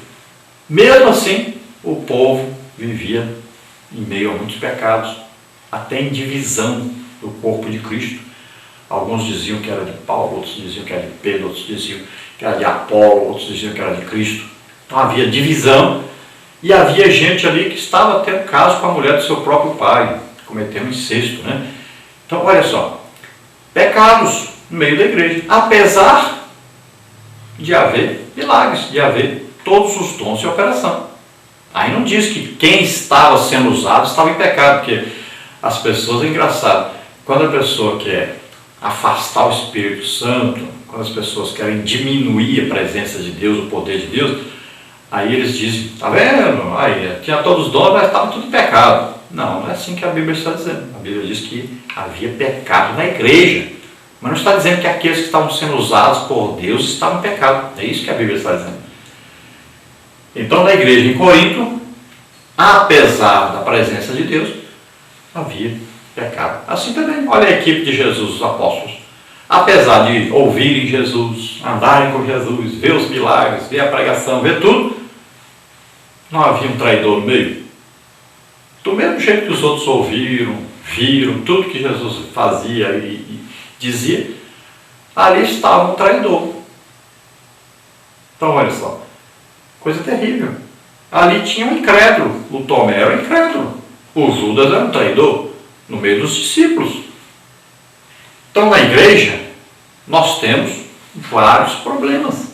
mesmo assim, o povo vivia em meio a muitos pecados, até em divisão do corpo de Cristo. Alguns diziam que era de Paulo, outros diziam que era de Pedro, outros diziam que era de Apolo, outros diziam que era de Cristo. Então havia divisão e havia gente ali que estava tendo caso com a mulher do seu próprio pai, cometendo incesto, né? Então, olha só, pecados no meio da igreja, apesar de haver milagres, de haver todos os dons de operação. Aí não diz que quem estava sendo usado estava em pecado, porque as pessoas, é engraçado, quando a pessoa quer afastar o Espírito Santo, quando as pessoas querem diminuir a presença de Deus, o poder de Deus, aí eles dizem, tá vendo? Aí tinha todos os dons, mas estava tudo em pecado. Não, não é assim que a Bíblia está dizendo. A Bíblia diz que havia pecado na igreja, mas não está dizendo que aqueles que estavam sendo usados por Deus estavam em pecado. É isso que a Bíblia está dizendo. Então, na igreja em Corinto, apesar da presença de Deus, havia pecado. Assim também, olha a equipe de Jesus, os apóstolos. Apesar de ouvirem Jesus, andarem com Jesus, ver os milagres, ver a pregação, ver tudo, não havia um traidor no meio. Do mesmo jeito que os outros ouviram, viram tudo que Jesus fazia e dizia, ali estava um traidor. Então, olha só, coisa terrível. Ali tinha um incrédulo, o Tomé era um incrédulo, o Judas era um traidor, no meio dos discípulos. Então, na igreja, nós temos vários problemas.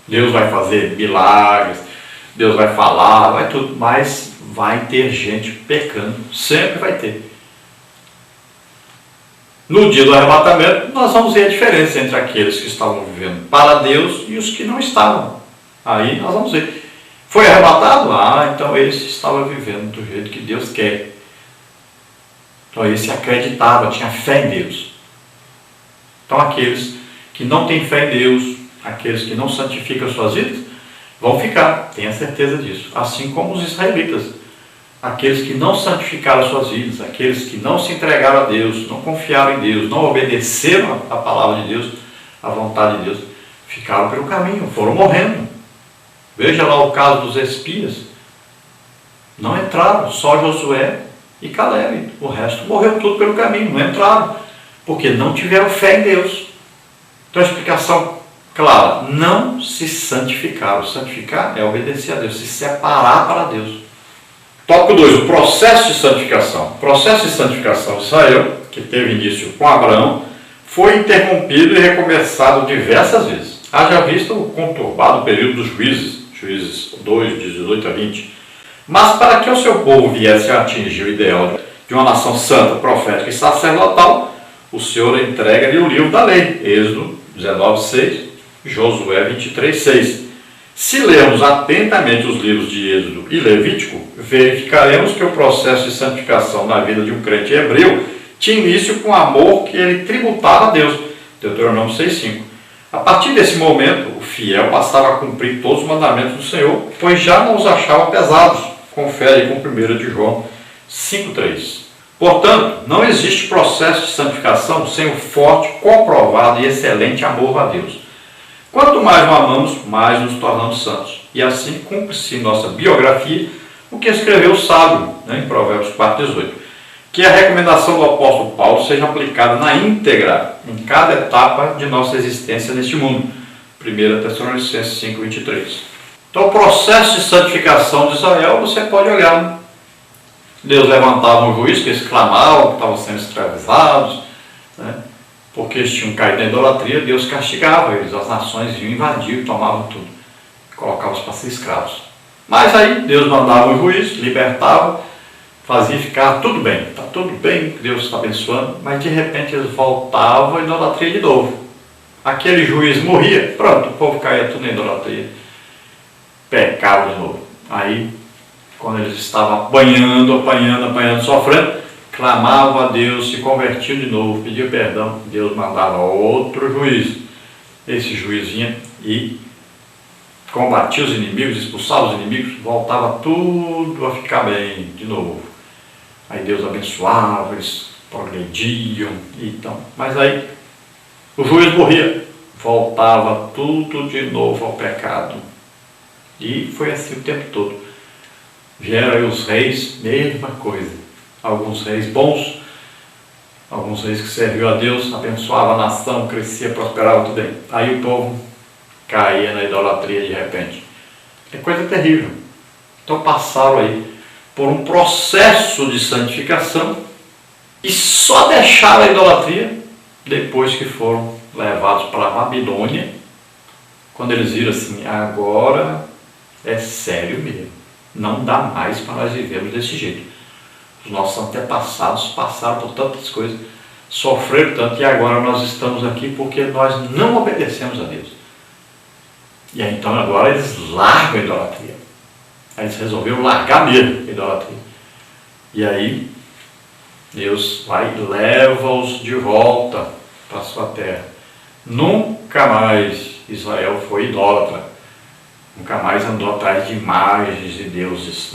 Deus vai fazer milagres, Deus vai falar, vai tudo, mas vai ter gente pecando, sempre vai ter. No dia do arrebatamento, nós vamos ver a diferença entre aqueles que estavam vivendo para Deus e os que não estavam. Aí nós vamos ver. Foi arrebatado? Ah, então esse estava vivendo do jeito que Deus quer. Então esse acreditava, tinha fé em Deus. Então aqueles que não têm fé em Deus, aqueles que não santificam suas vidas, vão ficar, tenha certeza disso. Assim como os israelitas, aqueles que não santificaram suas vidas, aqueles que não se entregaram a Deus, não confiaram em Deus, não obedeceram a palavra de Deus, a vontade de Deus, ficaram pelo caminho, foram morrendo. Veja lá o caso dos espias. Não entraram, só Josué e Caleb. O resto morreu tudo pelo caminho, não entraram, porque não tiveram fé em Deus. Então a explicação clara, não se santificaram. Santificar é obedecer a Deus, se separar para Deus. Tópico 2, o processo de santificação. O processo de santificação de Israel, que teve início com Abraão, foi interrompido e recomeçado diversas vezes. Haja visto o conturbado período dos juízes, Juízes 2, de 18 a 20. Mas para que o seu povo viesse a atingir o ideal de uma nação santa, profética e sacerdotal, o Senhor entrega-lhe o livro da lei, Êxodo 19, 6, Josué 23, 6. Se lermos atentamente os livros de Êxodo e Levítico, verificaremos que o processo de santificação na vida de um crente hebreu tinha início com o amor que ele tributava a Deus. Deuteronômio 6,5. A partir desse momento, o fiel passava a cumprir todos os mandamentos do Senhor, pois já não os achava pesados. Confere com 1 de João 5,3. Portanto, não existe processo de santificação sem o forte, comprovado e excelente amor a Deus. Quanto mais o amamos, mais nos tornamos santos. E assim cumpre-se em nossa biografia o que escreveu o sábio, em Provérbios 4,18. Que a recomendação do apóstolo Paulo seja aplicada na íntegra, em cada etapa de nossa existência neste mundo. 1 Tessalonicenses 5,23. Então, o processo de santificação de Israel, você pode olhar. Deus levantava um juiz que eles clamavam, que estavam sendo escravizados, porque eles tinham caído na idolatria. Deus castigava eles, as nações iam invadir, tomavam tudo, colocavam-os para ser escravos. Mas aí Deus mandava um juiz, libertava, fazia ficar tudo bem, está tudo bem, Deus está abençoando, mas de repente eles voltavam à idolatria de novo. Aquele juiz morria, pronto, o povo caía tudo na idolatria, pecava de novo. Aí, quando eles estavam apanhando, sofrendo, clamavam a Deus, se convertiam de novo, pediam perdão, Deus mandava outro juiz. Esse juiz vinha e combatia os inimigos, expulsava os inimigos, voltava tudo a ficar bem de novo. Aí Deus abençoava, eles progrediam, então. Mas aí o juiz morria, voltava tudo de novo ao pecado. E foi assim o tempo todo. Vieram aí os reis, mesma coisa. Alguns reis bons, alguns reis que serviam a Deus, abençoava a nação, crescia, prosperava tudo bem. Aí o povo caía na idolatria de repente. É coisa terrível. Então passaram aí por um processo de santificação e só deixaram a idolatria depois que foram levados para a Babilônia, quando eles viram assim, agora é sério mesmo, não dá mais para nós vivermos desse jeito. Os nossos antepassados passaram por tantas coisas, sofreram tanto, e agora nós estamos aqui porque nós não obedecemos a Deus. E aí, então agora eles largam a idolatria. Aí eles resolveram largar mesmo a idolatria. E aí Deus vai e leva-os de volta para a sua terra. Nunca mais Israel foi idólatra. Nunca mais andou atrás de imagens de deuses,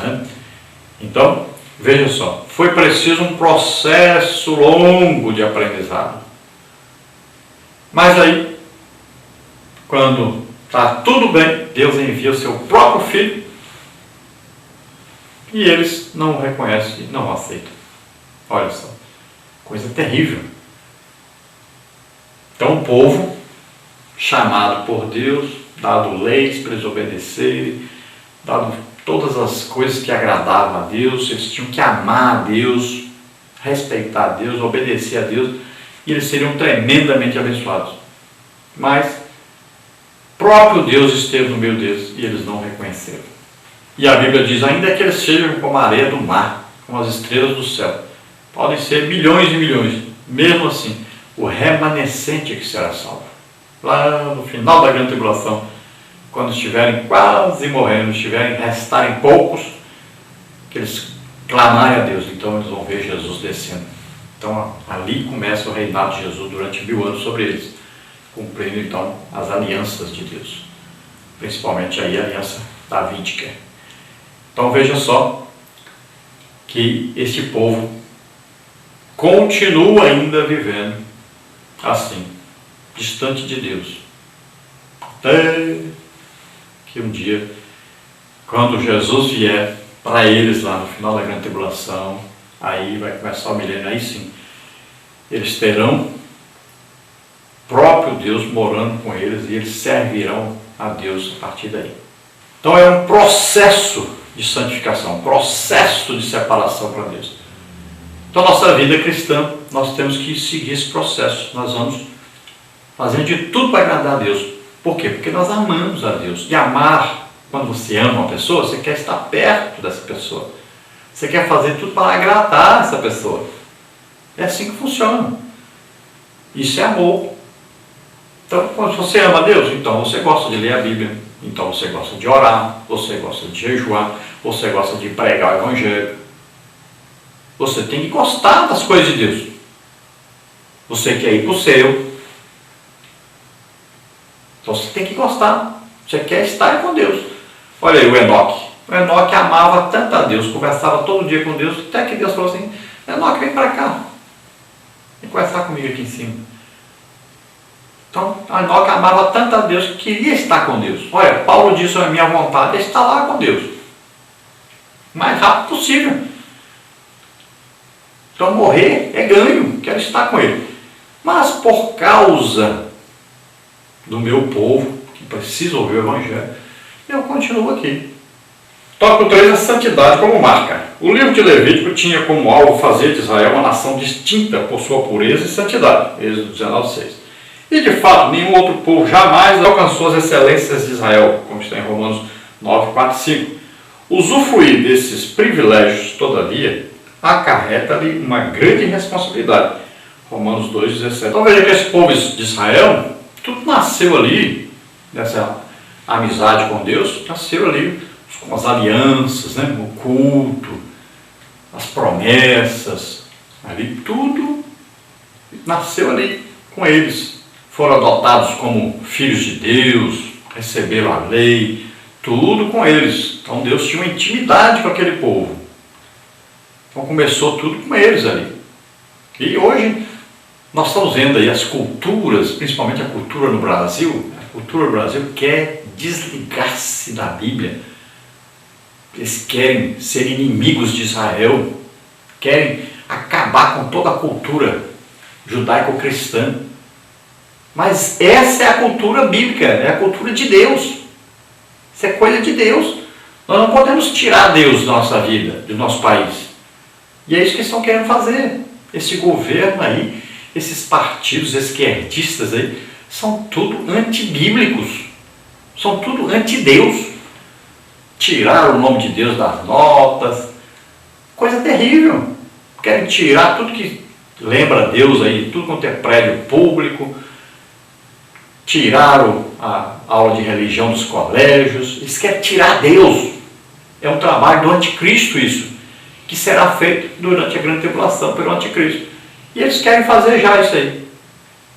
Então, veja só, foi preciso um processo longo de aprendizado. Mas aí, quando está tudo bem, Deus envia o seu próprio filho e eles não o reconhecem e não o aceitam. Olha só, coisa terrível. Então o povo, chamado por Deus, dado leis para eles obedecerem, dado todas as coisas que agradavam a Deus, eles tinham que amar a Deus, respeitar a Deus, obedecer a Deus, e eles seriam tremendamente abençoados. Mas próprio Deus esteve no meio deles e eles não reconheceram. E a Bíblia diz, ainda que eles sejam como a areia do mar, como as estrelas do céu, podem ser milhões e milhões, mesmo assim, o remanescente é que será salvo. Lá no final da grande tribulação, quando estiverem quase morrendo, restarem poucos, que eles clamarem a Deus, então eles vão ver Jesus descendo. Então ali começa o reinado de Jesus durante 1000 anos sobre eles, cumprindo então as alianças de Deus, principalmente aí a aliança davídica. Então veja só que este povo continua ainda vivendo assim, distante de Deus, até que um dia, quando Jesus vier para eles lá no final da grande tribulação, aí vai começar o milênio, aí sim, eles terão próprio Deus morando com eles e eles servirão a Deus a partir daí. Então é um processo de santificação, um processo de separação para Deus. Então nossa vida cristã, nós temos que seguir esse processo, nós vamos fazendo de tudo para agradar a Deus. Por quê? Porque nós amamos a Deus. E amar, quando você ama uma pessoa, você quer estar perto dessa pessoa. Você quer fazer tudo para agradar essa pessoa. É assim que funciona. Isso é amor. Então, quando você ama Deus, então você gosta de ler a Bíblia, então você gosta de orar, você gosta de jejuar, você gosta de pregar o Evangelho. Você tem que gostar das coisas de Deus. Você quer ir para o céu, então você tem que gostar. Você quer estar com Deus. Olha aí o Enoque. O Enoque amava tanto a Deus, conversava todo dia com Deus, até que Deus falou assim: Enoque, vem para cá. Vem conversar comigo aqui em cima. Então, Enoque amava tanto a Deus que queria estar com Deus. Olha, Paulo disse: a minha vontade é estar lá com Deus. O mais rápido possível. Então, morrer é ganho. Quero estar com Ele. Mas por causa do meu povo, que precisa ouvir o Evangelho, eu continuo aqui. Tópico 3, a santidade como marca. O livro de Levítico tinha como alvo fazer de Israel uma nação distinta por sua pureza e santidade. Êxodo 19:6. E de fato, nenhum outro povo jamais alcançou as excelências de Israel, como está em Romanos 9:4-5. Usufruir desses privilégios, todavia, acarreta-lhe uma grande responsabilidade. Romanos 2:17. Então veja que esse povo de Israel, tudo nasceu ali, nessa amizade com Deus, nasceu ali com as alianças, né? O culto, as promessas, ali tudo nasceu ali com eles. Foram adotados como filhos de Deus, receberam a lei, tudo com eles. Então Deus tinha uma intimidade com aquele povo. Então começou tudo com eles ali. E hoje nós estamos vendo aí as culturas, principalmente a cultura no Brasil. A cultura no Brasil quer desligar-se da Bíblia. Eles querem ser inimigos de Israel, querem acabar com toda a cultura judaico-cristã. Mas essa é a cultura bíblica, é a cultura de Deus. Isso é coisa de Deus. Nós não podemos tirar Deus da nossa vida, do nosso país. E é isso que eles estão querendo fazer. Esse governo aí, esses partidos esquerdistas aí, são tudo antibíblicos. São tudo anti-Deus. Tiraram o nome de Deus das notas. Coisa terrível. Querem tirar tudo que lembra Deus aí, tudo quanto é prédio público. Tiraram a aula de religião dos colégios. Eles querem tirar Deus. É um trabalho do anticristo isso, que será feito durante a grande tribulação pelo anticristo. E eles querem fazer já isso aí.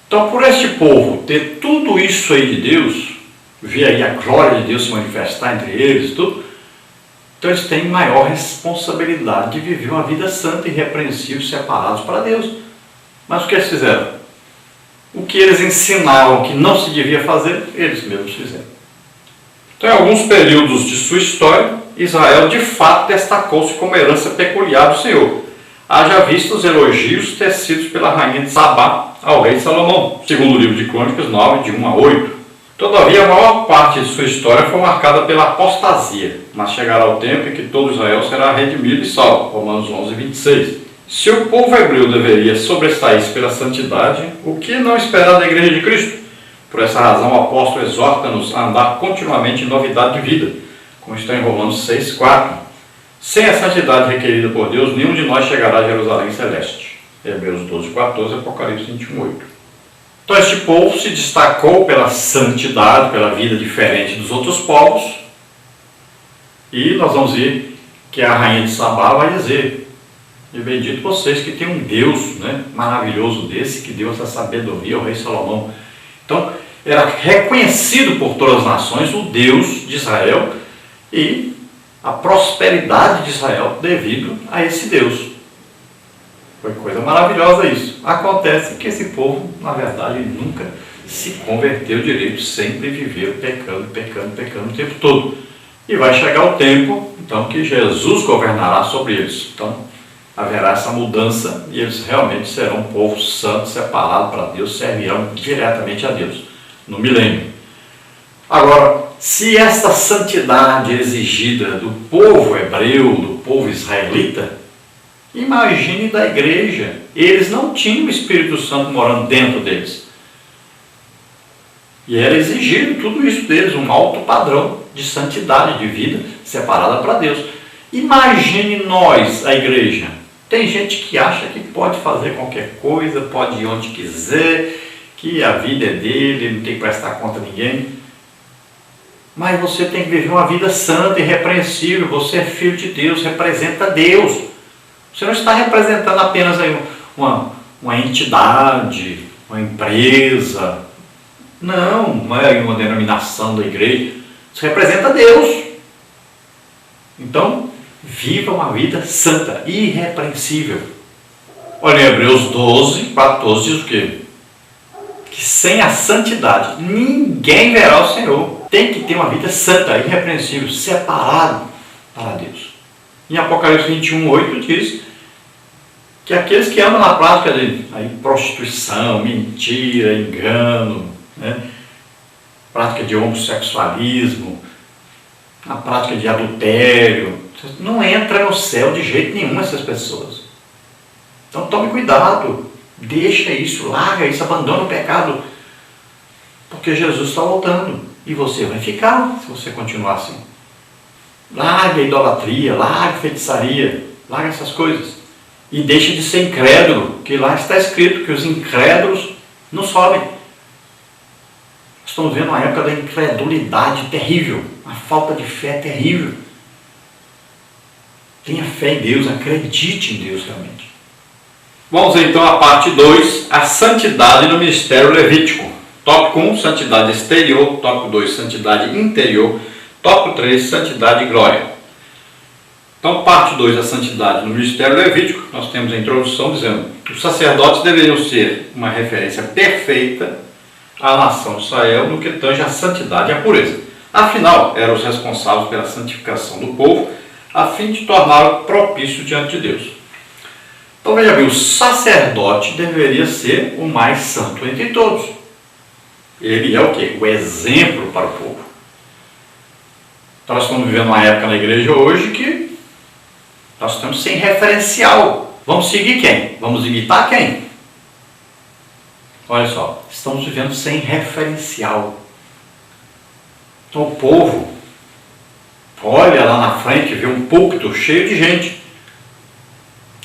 Então, por este povo ter tudo isso aí de Deus, ver aí a glória de Deus se manifestar entre eles, tudo, então eles têm maior responsabilidade de viver uma vida santa e irrepreensível, separados para Deus. Mas o que eles fizeram? O que eles ensinavam que não se devia fazer, eles mesmos fizeram. Então, em alguns períodos de sua história, Israel de fato destacou-se como herança peculiar do Senhor. Haja visto os elogios tecidos pela rainha de Sabá ao rei Salomão, segundo o livro de Crônicas 9, de 1-8. Todavia, a maior parte de sua história foi marcada pela apostasia, mas chegará o tempo em que todo Israel será redimido e salvo, Romanos 11:26. Se o povo hebreu deveria sobressair-se pela santidade, o que não esperar da Igreja de Cristo? Por essa razão, o apóstolo exorta-nos a andar continuamente em novidade de vida, como está em Romanos 6:4. Sem a santidade requerida por Deus, nenhum de nós chegará a Jerusalém celeste. Hebreus 12:14, Apocalipse 21:8. Então este povo se destacou pela santidade, pela vida diferente dos outros povos. E nós vamos ver que a rainha de Sabá vai dizer: e bendito vocês que têm um Deus, né, maravilhoso desse, que deu essa sabedoria ao rei Salomão. Então era reconhecido por todas as nações o Deus de Israel e a prosperidade de Israel devido a esse Deus. Foi coisa maravilhosa isso. Acontece que esse povo, na verdade, nunca se converteu direito, sempre viveu pecando o tempo todo. E vai chegar o tempo, então, que Jesus governará sobre eles. Então, haverá essa mudança e eles realmente serão um povo santo, separado para Deus, servirão diretamente a Deus, no milênio. Agora, se essa santidade exigida do povo hebreu, do povo israelita, imagine da igreja. Eles não tinham o Espírito Santo morando dentro deles. E era exigido tudo isso deles, um alto padrão de santidade, de vida separada para Deus. Imagine nós, a igreja. Tem gente que acha que pode fazer qualquer coisa, pode ir onde quiser, que a vida é dele, ele não tem que prestar conta a ninguém. Mas você tem que viver uma vida santa e irrepreensível. Você é filho de Deus, representa Deus. Você não está representando apenas aí uma entidade, uma empresa. Não é uma denominação da igreja. Você representa Deus. Então, viva uma vida santa, irrepreensível. Olha, em Hebreus 12, 14 diz o quê? Que sem a santidade ninguém verá o Senhor. Tem que ter uma vida santa, irrepreensível, separado para Deus. Em Apocalipse 21, 8 diz que aqueles que andam na prática de prostituição, mentira, engano, prática de homossexualismo, na prática de adultério, não entra no céu de jeito nenhum essas pessoas. Então tome cuidado, deixa isso, larga isso, abandona o pecado, porque Jesus está voltando e você vai ficar se você continuar assim. Larga a idolatria, larga a feitiçaria, larga essas coisas e deixa de ser incrédulo, que lá está escrito que os incrédulos não sobem. Estamos vendo uma época da incredulidade terrível, a falta de fé terrível. Tenha fé em Deus, acredite em Deus realmente. Vamos então à parte 2, a santidade no ministério levítico. Tópico 1, santidade exterior. Tópico 2, santidade interior. Tópico 3, santidade e glória. Então, parte 2, a santidade no ministério levítico, nós temos a introdução dizendo que os sacerdotes deveriam ser uma referência perfeita à nação de Israel no que tange a santidade e a pureza. Afinal, eram os responsáveis pela santificação do povo, a fim de torná-lo propício diante de Deus. Então veja bem, o sacerdote deveria ser o mais santo entre todos. Ele é o quê? O exemplo para o povo. Então nós estamos vivendo uma época na igreja hoje que nós estamos sem referencial. Vamos seguir quem? Vamos imitar quem? Olha só, estamos vivendo sem referencial. Então o povo olha lá na frente, vê um púlpito cheio de gente.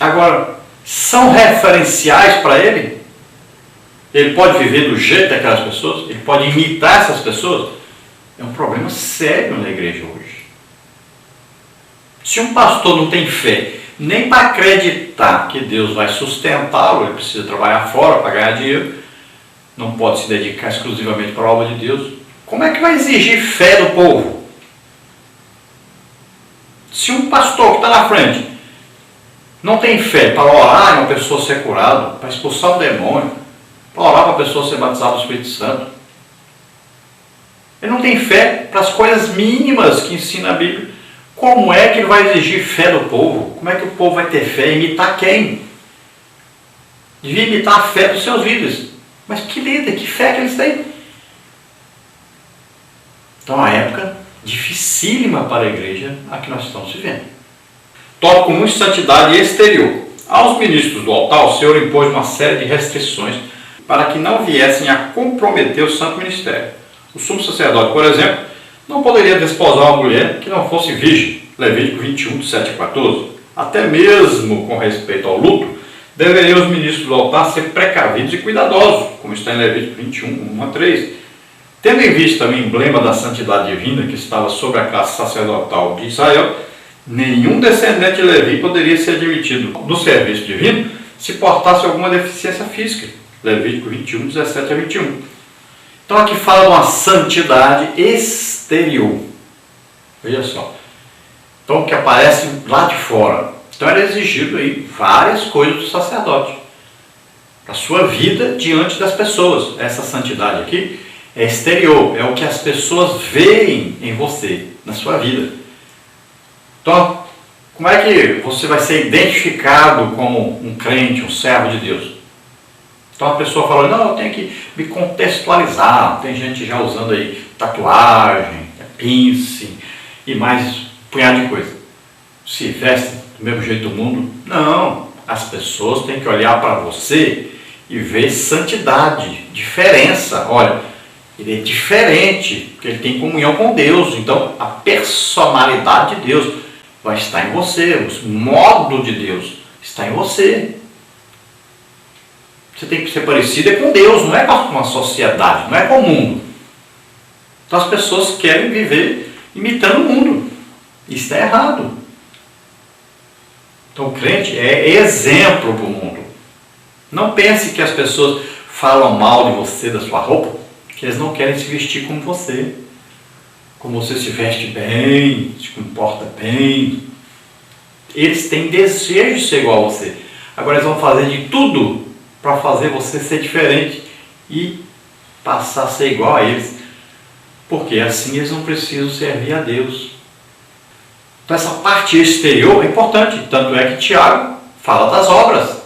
Agora, são referenciais para ele? Ele pode viver do jeito daquelas pessoas? Ele pode imitar essas pessoas? É um problema sério na igreja hoje. Se um pastor não tem fé, nem para acreditar que Deus vai sustentá-lo, ele precisa trabalhar fora para ganhar dinheiro, não pode se dedicar exclusivamente para a obra de Deus, como é que vai exigir fé do povo? Se um pastor que está na frente não tem fé para orar em uma pessoa ser curada, para expulsar um demônio, para orar para a pessoa ser batizada do Espírito Santo, ele não tem fé para as coisas mínimas que ensina a Bíblia, como é que ele vai exigir fé do povo? Como é que o povo vai ter fé? Imitar quem? Devia imitar a fé dos seus líderes. Mas que líder, que fé que eles têm? Então é uma época dificílima para a igreja a que nós estamos vivendo. Tópico 1, santidade exterior. Aos ministros do altar, o Senhor impôs uma série de restrições para que não viessem a comprometer o santo ministério. O sumo sacerdote, por exemplo, não poderia desposar uma mulher que não fosse virgem. Levítico 21, 7 a 14. Até mesmo com respeito ao luto, deveriam os ministros do altar ser precavidos e cuidadosos, como está em Levítico 21, 1 a 3. Tendo em vista o emblema da santidade divina que estava sobre a classe sacerdotal de Israel, nenhum descendente de Levi poderia ser admitido no serviço divino se portasse alguma deficiência física. Levítico 21, 17 a 21. Então aqui fala de uma santidade exterior. Veja só. Então que aparece lá de fora. Então era exigido aí várias coisas do sacerdote. A sua vida diante das pessoas. Essa santidade aqui é exterior. É o que as pessoas veem em você, na sua vida. Então, como é que você vai ser identificado como um crente, um servo de Deus? Então a pessoa fala, não, eu tenho que me contextualizar. Tem gente já usando aí tatuagem, piercing e mais um punhado de coisa. Se veste do mesmo jeito do mundo? Não, as pessoas têm que olhar para você e ver santidade, diferença. Olha, ele é diferente, porque ele tem comunhão com Deus. Então a personalidade de Deus vai estar em você, o modo de Deus está em você. Você tem que ser parecido com Deus, não é com uma sociedade, não é com o mundo. Então as pessoas querem viver imitando o mundo. Isso é errado. Então o crente é exemplo para o mundo. Não pense que as pessoas falam mal de você, da sua roupa, que eles não querem se vestir como você. Como você se veste bem, se comporta bem. Eles têm desejo de ser igual a você. Agora eles vão fazer de tudo para fazer você ser diferente e passar a ser igual a eles. Porque assim eles não precisam servir a Deus. Então essa parte exterior é importante. Tanto é que Tiago fala das obras.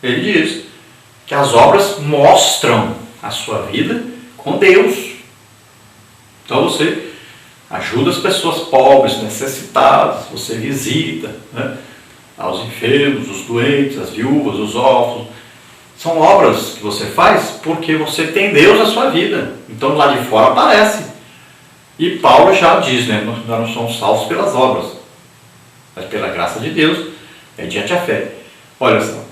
Ele diz que as obras mostram a sua vida com Deus. Então você ajuda as pessoas pobres, necessitadas, você visita, né, aos enfermos, os doentes, as viúvas, os órfãos. São obras que você faz porque você tem Deus na sua vida. Então lá de fora aparece. E Paulo já diz, né, nós não somos salvos pelas obras, mas pela graça de Deus, mediante a fé. Olha só,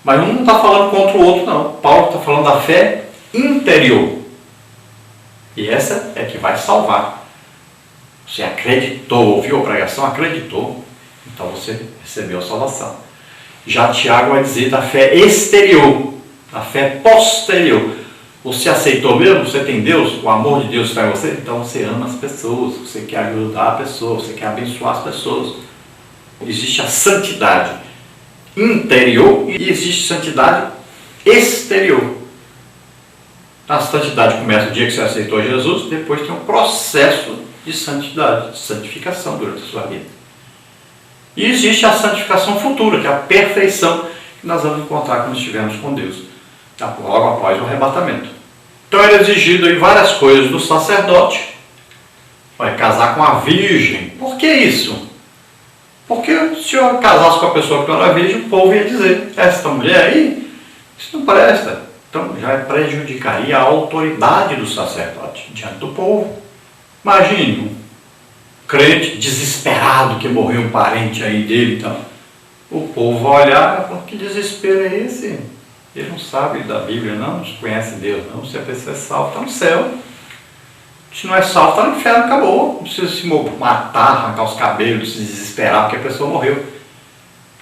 mas um não está falando contra o outro, não. Paulo está falando da fé interior. E essa é que vai salvar. Você acreditou, ouviu a pregação, acreditou, então você recebeu a salvação. Já Tiago vai dizer da fé exterior, da fé posterior. Você aceitou mesmo? Você tem Deus? O amor de Deus está em você? Então você ama as pessoas, você quer ajudar a pessoa, você quer abençoar as pessoas. Existe a santidade interior e existe santidade exterior. A santidade começa no dia que você aceitou Jesus, depois tem um processo de santidade, de santificação durante a sua vida. E existe a santificação futura, que é a perfeição que nós vamos encontrar quando estivermos com Deus, logo após o arrebatamento. Então era exigido aí várias coisas do sacerdote. Vai casar com a virgem. Por que isso? Porque se eu casasse com a pessoa que não era virgem, o povo ia dizer, esta mulher aí, isso não presta. Então já prejudicaria a autoridade do sacerdote diante do povo. Imagine um crente desesperado que morreu um parente aí dele, então o povo vai olhar e falar, que desespero é esse? Ele não sabe da Bíblia, não conhece Deus, não. Se a pessoa é salva, está no céu. Se não é salvo, está no inferno, acabou. Não precisa se matar, arrancar os cabelos, se desesperar porque a pessoa morreu.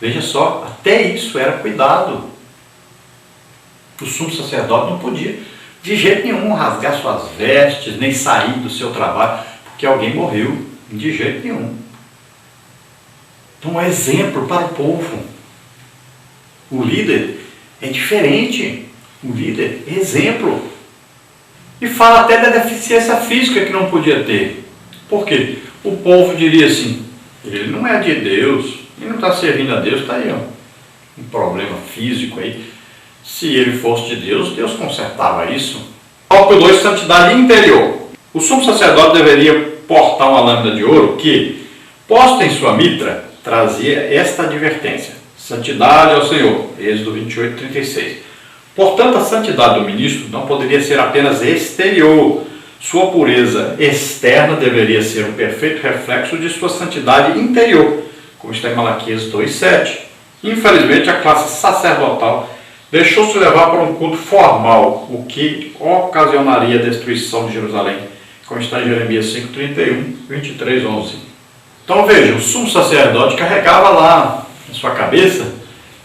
Veja só, até isso era cuidado. O sumo sacerdote não podia, de jeito nenhum, rasgar suas vestes, nem sair do seu trabalho, porque alguém morreu. De jeito nenhum. Então, é um exemplo para o povo. O líder é diferente. O líder é exemplo. E fala até da deficiência física que não podia ter. Por quê? O povo diria assim, ele não é de Deus, ele não está servindo a Deus, está aí, ó, um problema físico aí. Se ele fosse de Deus, Deus consertava isso. Tópico 2, santidade interior. O sumo sacerdote deveria portar uma lâmina de ouro que, posta em sua mitra, trazia esta advertência. Santidade ao Senhor. Êxodo 28, 36. Portanto, a santidade do ministro não poderia ser apenas exterior. Sua pureza externa deveria ser um perfeito reflexo de sua santidade interior, como está em Malaquias 2,7. Infelizmente, a classe sacerdotal deixou-se levar para um culto formal, o que ocasionaria a destruição de Jerusalém, como está em Jeremias 5,31, 23,11. Então veja, o sumo sacerdote carregava lá na sua cabeça,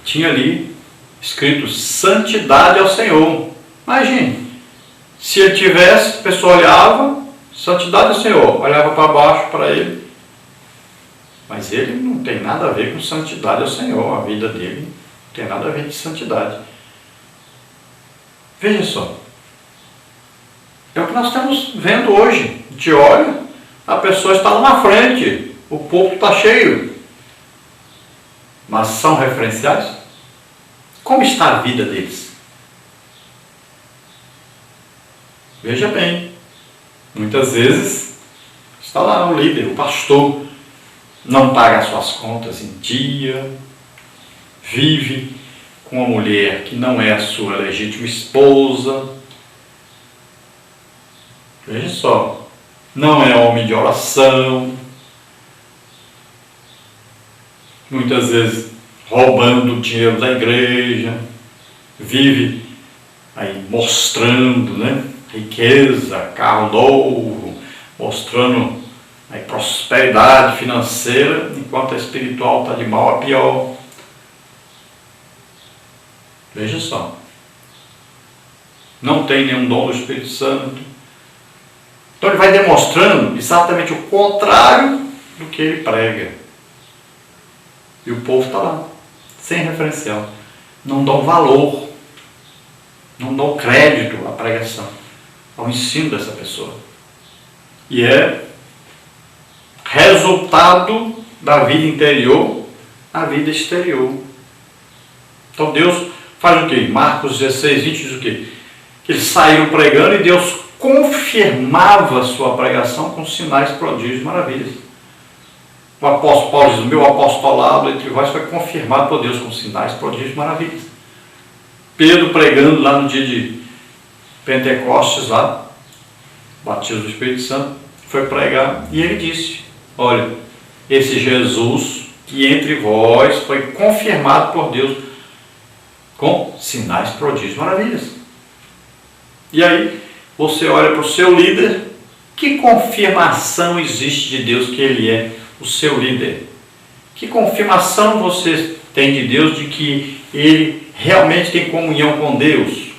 tinha ali escrito santidade ao Senhor. Imagine, se ele tivesse, a pessoa olhava, santidade ao Senhor, olhava para baixo para ele, mas ele não tem nada a ver com santidade ao Senhor, a vida dele não tem nada a ver de santidade. Veja só, é o que nós estamos vendo hoje. A gente olha, a pessoa está lá na frente, o povo está cheio, mas são referenciais? Como está a vida deles? Veja bem, muitas vezes está lá o líder, o pastor, não paga as suas contas em dia, vive com uma mulher que não é a sua legítima esposa. Veja só, não é homem de oração, muitas vezes roubando o dinheiro da igreja, vive aí mostrando, né, riqueza, carro novo, mostrando aí prosperidade financeira, enquanto a espiritual está de mal a pior. Veja só. Não tem nenhum dom do Espírito Santo. Então ele vai demonstrando exatamente o contrário do que ele prega. E o povo está lá, sem referencial. Não dão valor, não dão crédito à pregação, ao ensino dessa pessoa. E é resultado da vida interior à vida exterior. Então Deus faz o quê? Marcos 16, 20 diz o quê? Que eles saíram pregando e Deus confirmava a sua pregação com sinais, prodígios e maravilhas. O apóstolo Paulo diz: o meu apostolado entre vós foi confirmado por Deus com sinais, prodígios e maravilhas. Pedro pregando lá no dia de Pentecostes, lá, batismo do Espírito Santo, foi pregar e ele disse: olha, esse Jesus que entre vós foi confirmado por Deus com sinais, prodígios e maravilhas. E aí você olha para o seu líder, que confirmação existe de Deus que ele é o seu líder? Que confirmação você tem de Deus de que ele realmente tem comunhão com Deus?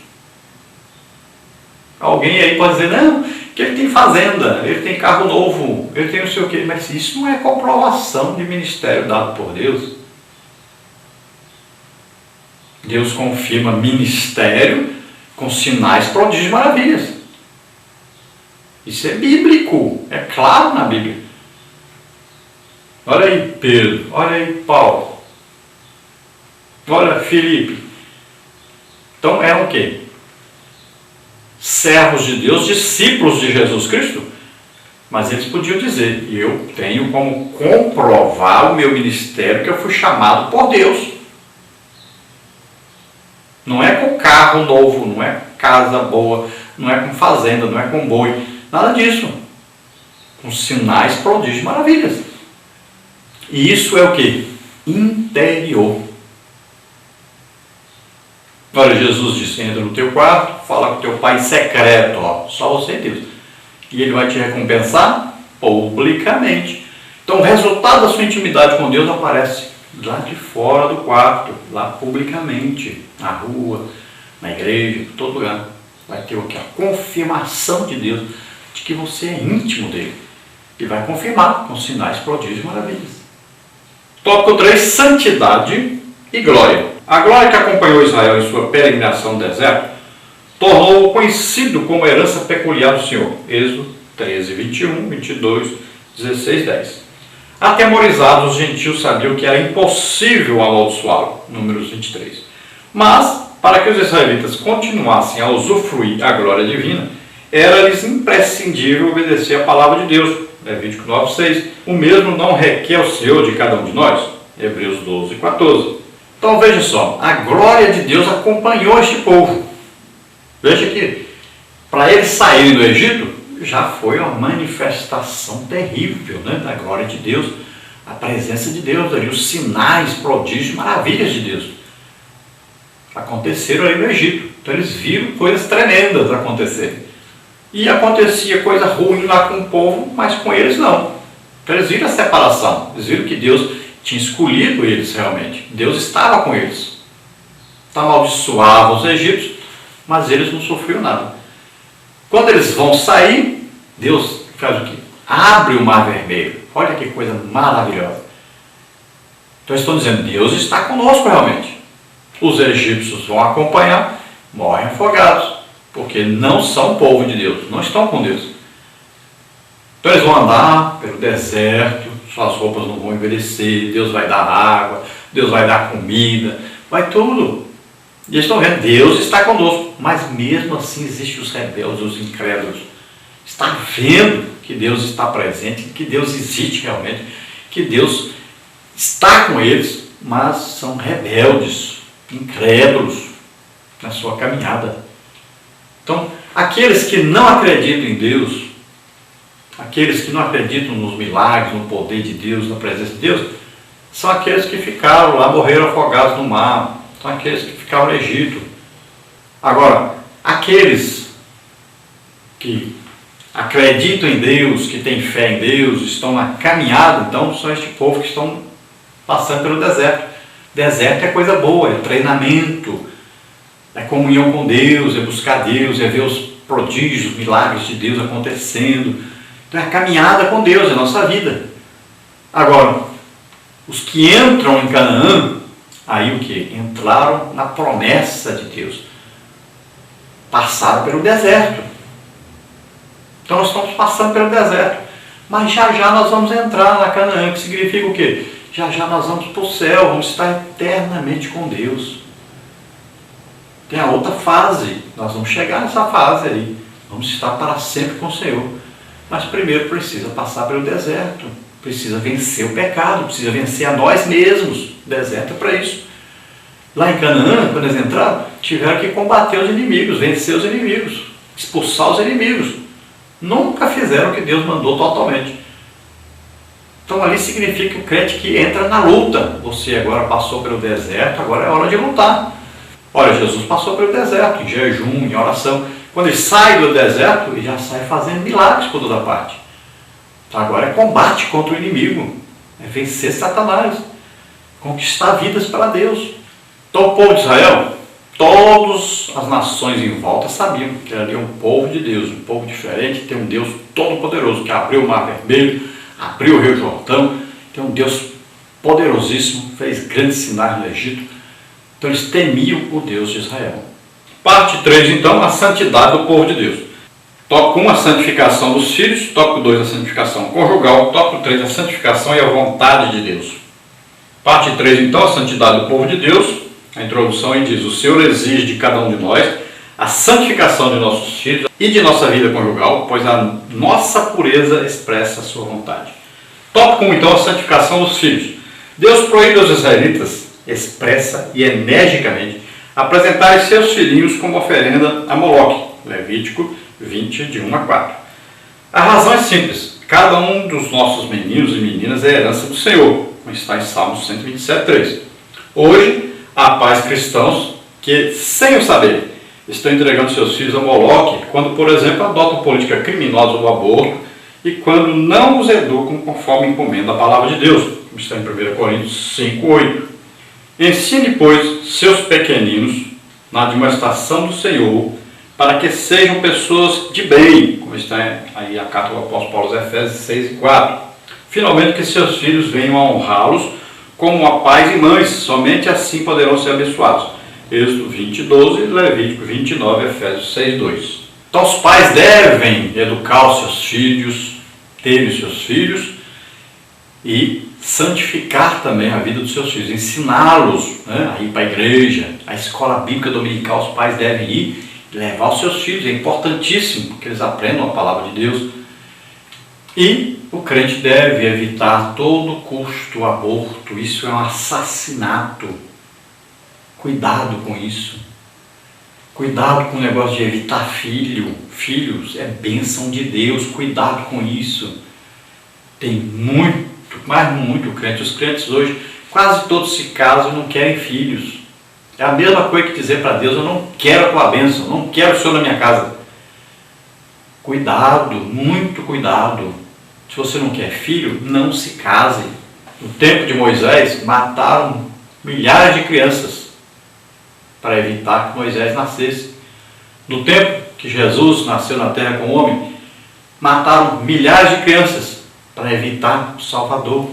Alguém aí pode dizer: não, que ele tem fazenda, ele tem carro novo, ele tem não sei o quê. Mas isso não é comprovação de ministério dado por Deus. Deus confirma ministério com sinais, prodígios e maravilhas. Isso é bíblico, é claro na Bíblia. Olha aí Pedro, olha aí Paulo, olha Filipe. Então eram o quê? Servos de Deus, discípulos de Jesus Cristo. Mas eles podiam dizer: eu tenho como comprovar o meu ministério que eu fui chamado por Deus. Não é com carro novo, não é com casa boa, não é com fazenda, não é com boi, nada disso. Com sinais, prodígios e maravilhas. E isso é o quê? Interior. Olha, Jesus disse: entra no teu quarto, fala com teu pai em secreto, ó, só você e Deus. E ele vai te recompensar publicamente. Então o resultado da sua intimidade com Deus aparece lá de fora do quarto, lá publicamente, na rua, na igreja, em todo lugar. Vai ter aqui a confirmação de Deus de que você é íntimo dele. E vai confirmar com sinais, prodígios e maravilhas. Tópico 3, santidade e glória. A glória que acompanhou Israel em sua peregrinação no deserto tornou-o conhecido como herança peculiar do Senhor. Êxodo 13, 21, 22, 16, 10. Atemorizados, os gentios sabiam que era impossível amaldiçoá-lo. Números 23. Mas, para que os israelitas continuassem a usufruir a glória divina, era-lhes imprescindível obedecer a palavra de Deus. Levítico 9, 6. O mesmo não requer o Senhor de cada um de nós. Hebreus 12, 14. Então veja só, a glória de Deus acompanhou este povo. Veja que, para eles saírem do Egito, já foi uma manifestação terrível, né, da glória de Deus, a presença de Deus ali, os sinais, prodígios, maravilhas de Deus aconteceram ali no Egito. Então eles viram coisas tremendas acontecerem. E acontecia coisa ruim lá com o povo, mas com eles não. Então eles viram a separação, eles viram que Deus tinha escolhido eles realmente. Deus estava com eles. Amaldiçoava os egípcios, mas eles não sofriam nada. Quando eles vão sair, Deus faz o quê? Abre o mar vermelho. Olha que coisa maravilhosa. Então eles estão dizendo: Deus está conosco realmente. Os egípcios vão acompanhar, morrem afogados, porque não são povo de Deus, não estão com Deus. Então eles vão andar pelo deserto, suas roupas não vão envelhecer, Deus vai dar água, Deus vai dar comida, vai tudo. E eles estão vendo: Deus está conosco, mas mesmo assim existem os rebeldes, os incrédulos. Está vendo que Deus está presente, que Deus existe realmente, que Deus está com eles, mas são rebeldes, incrédulos na sua caminhada. Então, aqueles que não acreditam em Deus, aqueles que não acreditam nos milagres, no poder de Deus, na presença de Deus, são aqueles que ficaram lá, morreram afogados no mar, são aqueles que ficaram no Egito. Agora, Aqueles que acreditam em Deus, que têm fé em Deus, estão na caminhada, então são este povo que estão passando pelo deserto. Deserto é coisa boa, é treinamento, é comunhão com Deus, é buscar Deus, é ver os prodígios, milagres de Deus acontecendo. Então é a caminhada com Deus, é a nossa vida. Agora, os que entram em Canaã, aí o que? Entraram na promessa de Deus. Passaram pelo deserto. Então nós estamos passando pelo deserto. Mas já já nós vamos entrar na Canaã, que significa o quê? Já já nós vamos para o céu, vamos estar eternamente com Deus. Tem a outra fase, nós vamos chegar nessa fase aí. Vamos estar para sempre com o Senhor. Mas primeiro precisa passar pelo deserto. Precisa vencer o pecado, precisa vencer a nós mesmos. O deserto é para isso. Lá em Canaã, quando eles entraram, tiveram que combater os inimigos, vencer os inimigos, expulsar os inimigos. Nunca fizeram o que Deus mandou totalmente. Então ali significa o crente que entra na luta. Você agora passou pelo deserto, agora é hora de lutar. Olha, Jesus passou pelo deserto, em jejum, em oração. Quando ele sai do deserto, ele já sai fazendo milagres por toda parte. Então agora é combate contra o inimigo, é vencer Satanás, conquistar vidas para Deus. Então o povo de Israel, todas as nações em volta sabiam que ali é um povo de Deus, um povo diferente, tem um Deus todo-poderoso, que abriu o Mar Vermelho, abriu o Rio Jordão, tem um Deus poderosíssimo, fez grandes sinais no Egito. Então eles temiam o Deus de Israel. Parte 3, então, a santidade do povo de Deus. Tópico 1, a santificação dos filhos. Tópico 2, a santificação conjugal. Tópico 3, a santificação e a vontade de Deus. Parte 3, então, a santidade do povo de Deus. A introdução aí diz: o Senhor exige de cada um de nós a santificação de nossos filhos e de nossa vida conjugal, pois a nossa pureza expressa a sua vontade. Tópico 1, então, a santificação dos filhos. Deus proíbe aos israelitas, expressa e energicamente, apresentarem seus filhinhos como oferenda a Moloque. Levítico 20, de 1 a 4. A razão é simples. Cada um dos nossos meninos e meninas é herança do Senhor, como está em Salmos 127, 3. Hoje, há pais cristãos que, sem o saber, estão entregando seus filhos a Moloque quando, por exemplo, adotam política criminosa do aborto e quando não os educam conforme encomenda a palavra de Deus, como está em 1 Coríntios 5, 8. Ensine, pois, seus pequeninos na admoestação do Senhor, para que sejam pessoas de bem, como está aí a carta do apóstolo Paulo aos Efésios 6 e 4. Finalmente, que seus filhos venham a honrá-los como a pais e mães, somente assim poderão ser abençoados. Êxodo 20, 12, Levítico 29, Efésios 6, 2. Então os pais devem educar os seus filhos, ter os seus filhos e santificar também a vida dos seus filhos, ensiná-los, né, a ir para a igreja, a escola bíblica dominical. Os pais devem ir e levar os seus filhos. É importantíssimo que eles aprendam a palavra de Deus. E o crente deve evitar a todo custo o aborto. Isso é um assassinato. Cuidado com isso. Cuidado com o negócio de evitar filhos. É bênção de Deus. Cuidado com isso. Tem muito crente. Os crentes hoje, quase todos se casam e não querem filhos. É a mesma coisa que dizer para Deus: eu não quero a tua bênção, não quero o Senhor na minha casa. Cuidado, muito cuidado. Se você não quer filho, não se case. No tempo de Moisés, mataram milhares de crianças para evitar que Moisés nascesse. No tempo que Jesus nasceu na terra como homem, mataram milhares de crianças para evitar o Salvador.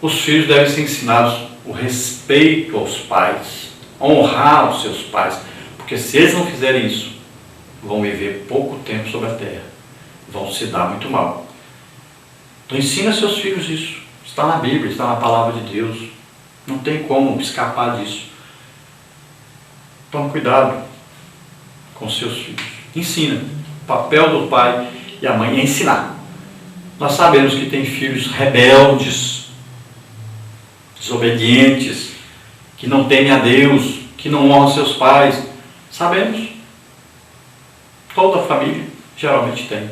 Os filhos devem ser ensinados o respeito aos pais, honrar os seus pais, porque se eles não fizerem isso, vão viver pouco tempo sobre a terra, vão se dar muito mal. Então ensina seus filhos isso. Está na Bíblia, está na palavra de Deus. Não tem como escapar disso. Tome cuidado com seus filhos. Ensina. O papel do pai e a mãe é ensinar. Nós sabemos que tem filhos rebeldes, desobedientes, que não temem a Deus, que não honram seus pais. Sabemos. Toda família geralmente tem.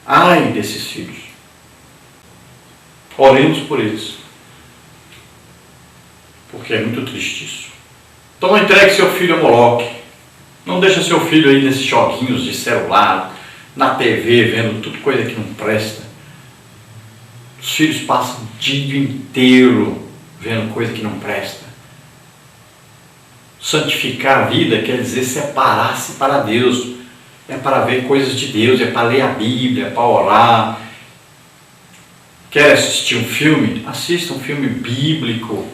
Ai desses filhos. Oremos por eles. Porque é muito triste isso. Então não entregue seu filho a Moloque. Não deixa seu filho aí nesses joguinhos de celular, na TV, vendo tudo coisa que não presta. Os filhos passam o dia inteiro vendo coisa que não presta. Santificar a vida quer dizer separar-se para Deus. É para ver coisas de Deus, é para ler a Bíblia, é para orar. Quer assistir um filme? Assista um filme bíblico.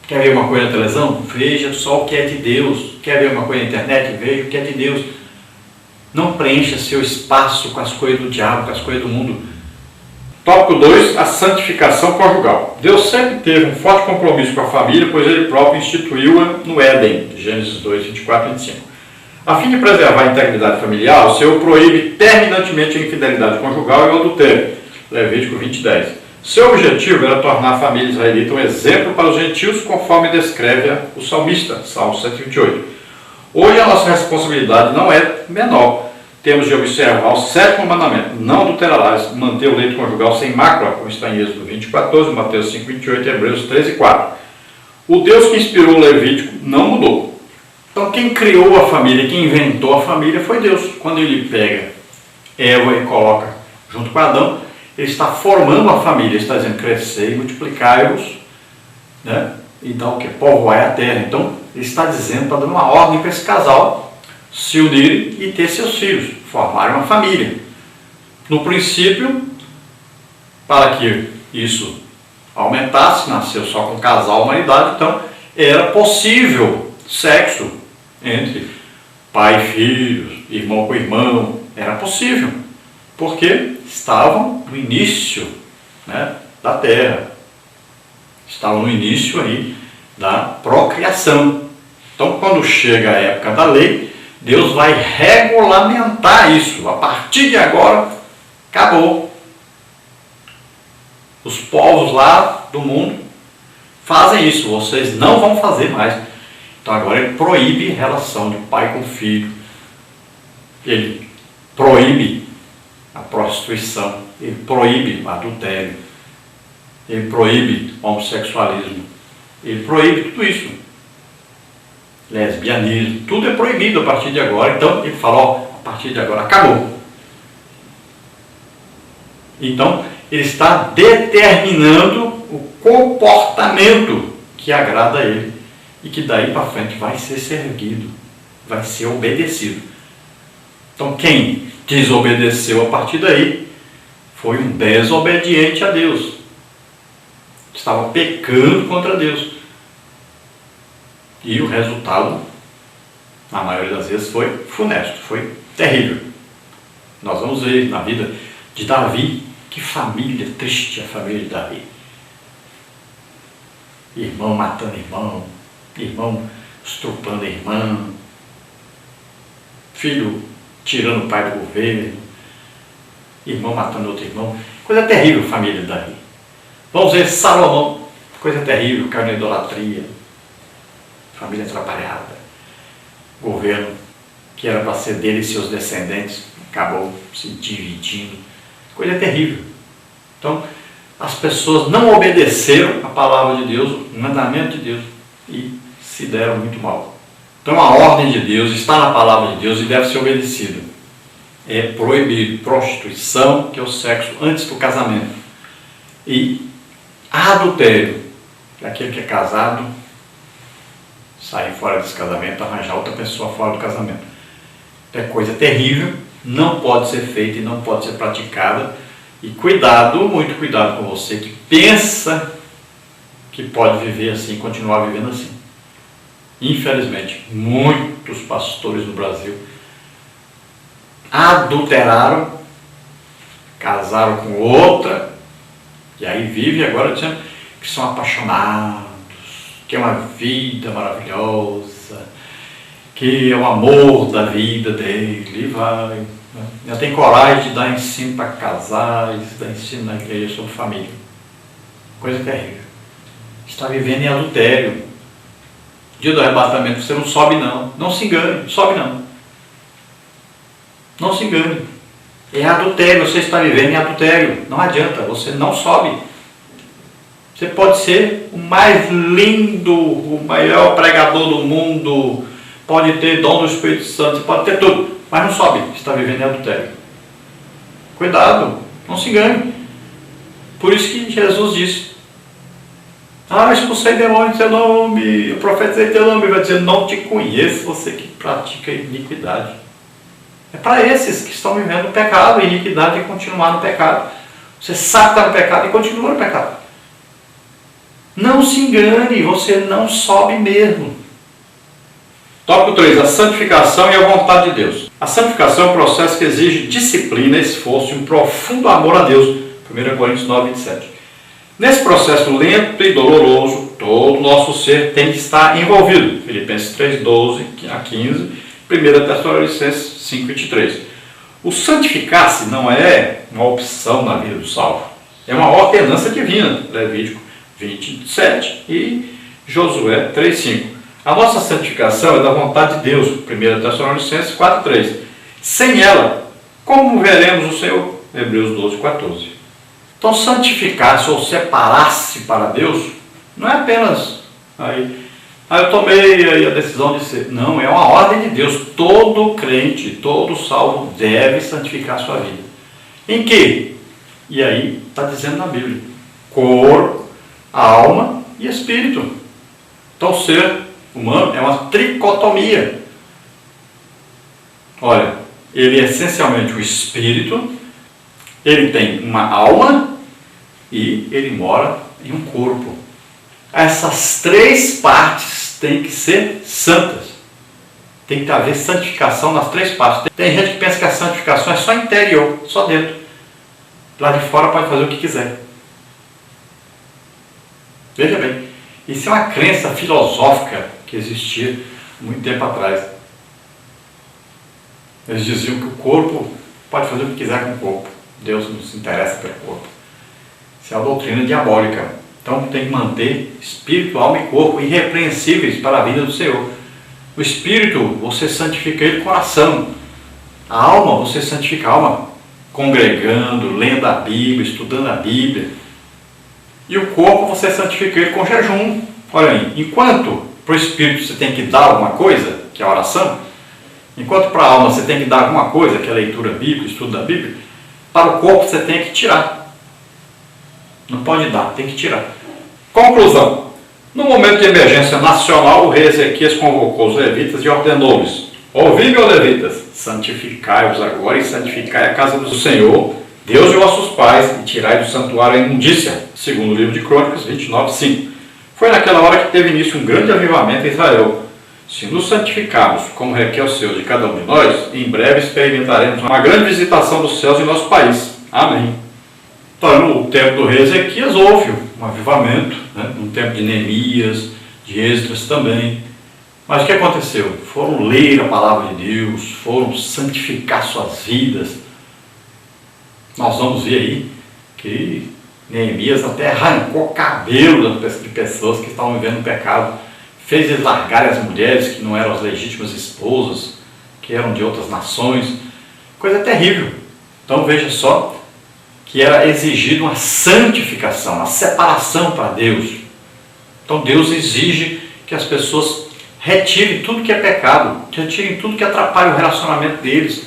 Quer ver uma coisa na televisão? Veja só o que é de Deus. Quer ver uma coisa na internet? Veja o que é de Deus. Não preencha seu espaço com as coisas do diabo, com as coisas do mundo. Tópico 2, a santificação conjugal. Deus sempre teve um forte compromisso com a família, pois Ele próprio instituiu-a no Éden, Gênesis 2, 24 e 25. A fim de preservar a integridade familiar, o Senhor proíbe terminantemente a infidelidade conjugal e o adultério, Levítico 20, 10. Seu objetivo era tornar a família israelita um exemplo para os gentios, conforme descreve o salmista, Salmo 128. Hoje a nossa responsabilidade não é menor. Temos de observar o 7º mandamento: não adulterarás, manter o leito conjugal sem mácula, como está em Êxodo 20, 14, Mateus 5, 28 e Hebreus 13, 4. O Deus que inspirou o Levítico não mudou. Então quem criou a família, quem inventou a família foi Deus. Quando Ele pega Eva e coloca junto com Adão, Ele está formando a família, Ele está dizendo: crescei e multiplicai-vos, né? E dá o que? Povoai a terra. Então Ele está dizendo, está dando uma ordem para esse casal se unirem e ter seus filhos, formarem uma família. No princípio, para que isso aumentasse, nasceu só com casal, humanidade, então era possível sexo entre pai e filhos, irmão com irmão, era possível, porque estavam no início, né, da terra, estavam no início aí da procriação. Então quando chega a época da lei, Deus vai regulamentar isso. A partir de agora, acabou. Os povos lá do mundo fazem isso, vocês não vão fazer mais. Então agora Ele proíbe relação de pai com filho. Ele proíbe a prostituição. Ele proíbe o adultério. Ele proíbe o homossexualismo. Ele proíbe tudo isso. Lesbianismo, tudo é proibido a partir de agora. Então Ele fala: a partir de agora acabou. Então Ele está determinando o comportamento que agrada a Ele e que daí para frente vai ser servido, vai ser obedecido. Então quem desobedeceu a partir daí foi um desobediente a Deus, estava pecando contra Deus. E o resultado, na maioria das vezes, foi funesto, foi terrível. Nós vamos ver na vida de Davi, que família triste a família de Davi. Irmão matando irmão, irmão estuprando irmã, filho tirando o pai do governo, irmão matando outro irmão. Coisa terrível a família de Davi. Vamos ver Salomão, coisa terrível, caiu na idolatria. Família atrapalhada, governo que era para ser dele e seus descendentes, acabou se dividindo, coisa terrível. Então, as pessoas não obedeceram a palavra de Deus, o mandamento de Deus, e se deram muito mal. Então, a ordem de Deus está na palavra de Deus e deve ser obedecida. É proibido prostituição, que é o sexo antes do casamento, e adultério, que é aquele que é casado, sair fora desse casamento, arranjar outra pessoa fora do casamento. É coisa terrível, não pode ser feita e não pode ser praticada. E cuidado, muito cuidado com você que pensa que pode viver assim, continuar vivendo assim. Infelizmente, muitos pastores no Brasil adulteraram, casaram com outra, e aí vivem agora dizendo que são apaixonados, que é uma vida maravilhosa, que é o amor da vida dele, e vai, né? Já tem coragem de dar ensino para casais, dar ensino na igreja sobre família. Coisa terrível. Está vivendo em adultério. Dia do arrebatamento você não sobe não. Não se engane, sobe não. Não se engane. É adultério, você está vivendo em adultério. Não adianta, você não sobe. Você pode ser o mais lindo, o maior pregador do mundo, pode ter dom do Espírito Santo, você pode ter tudo, mas não sobe, está vivendo em adultério. Cuidado, não se engane. Por isso que Jesus disse: expulsei demônio em teu nome, o profeta em teu nome vai dizer: não te conheço, você que pratica iniquidade. É para esses que estão vivendo o pecado, a iniquidade, e continuar no pecado. Você sabe que está no pecado e continua no pecado. Não se engane, você não sobe mesmo. Tópico 3. A santificação e a vontade de Deus. A santificação é um processo que exige disciplina, esforço e um profundo amor a Deus. 1 Coríntios 9, 27. Nesse processo lento e doloroso, todo o nosso ser tem que estar envolvido. Filipenses 3, 12 a 15, 1 Tessalonicenses 5, 23. O santificar-se não é uma opção na vida do salvo. É uma ordenança divina. Levítico 27 e Josué 3, 5. A nossa santificação é da vontade de Deus. 1 Tessalonicenses 4, 3. Sem ela, como veremos o Senhor? Hebreus 12, 14. Então, santificar-se ou separar-se para Deus não é apenas eu tomei a decisão de ser. Não, é uma ordem de Deus. Todo crente, todo salvo deve santificar a sua vida. Em que? E aí está dizendo na Bíblia: corpo, alma e espírito. Então, o ser humano é uma tricotomia. Olha, ele é essencialmente o espírito, ele tem uma alma e ele mora em um corpo. Essas três partes têm que ser santas. Tem que haver santificação nas três partes. Tem gente que pensa que a santificação é só interior, só dentro. Lá de fora pode fazer o que quiser. Veja bem, isso é uma crença filosófica que existia muito tempo atrás. Eles diziam que o corpo pode fazer o que quiser com o corpo. Deus não se interessa pelo corpo. Isso é uma doutrina diabólica. Então tem que manter espírito, alma e corpo irrepreensíveis para a vida do Senhor. O espírito, você santifica ele com oração. A alma, você santifica a alma congregando, lendo a Bíblia, estudando a Bíblia. E o corpo, você santifica ele com jejum. Olha aí, enquanto para o espírito você tem que dar alguma coisa, que é a oração, enquanto para a alma você tem que dar alguma coisa, que é a leitura bíblica, estudo da Bíblia, para o corpo você tem que tirar. Não pode dar, tem que tirar. Conclusão. No momento de emergência nacional, o rei Ezequias convocou os levitas e ordenou-lhes: ouvi-me, ó levitas, santificai-vos agora e santificai a casa do Senhor, Deus de vossos pais, e tirai do santuário a imundícia. Segundo o livro de Crônicas 29, 5. Foi naquela hora que teve início um grande avivamento em Israel. Se nos santificarmos, como requer o Senhor de cada um de nós, em breve experimentaremos uma grande visitação dos céus em nosso país. Amém. Então, no tempo do rei Ezequias houve um avivamento, no tempo de Neemias, de Esdras também. Mas o que aconteceu? Foram ler a palavra de Deus, foram santificar suas vidas. Nós vamos ver aí que Neemias até arrancou cabelo de pessoas que estavam vivendo o pecado, fez eles largarem as mulheres que não eram as legítimas esposas, que eram de outras nações. Coisa terrível. Então veja só que era exigido uma santificação, uma separação para Deus. Então Deus exige que as pessoas retirem tudo que é pecado, retirem tudo que atrapalha o relacionamento deles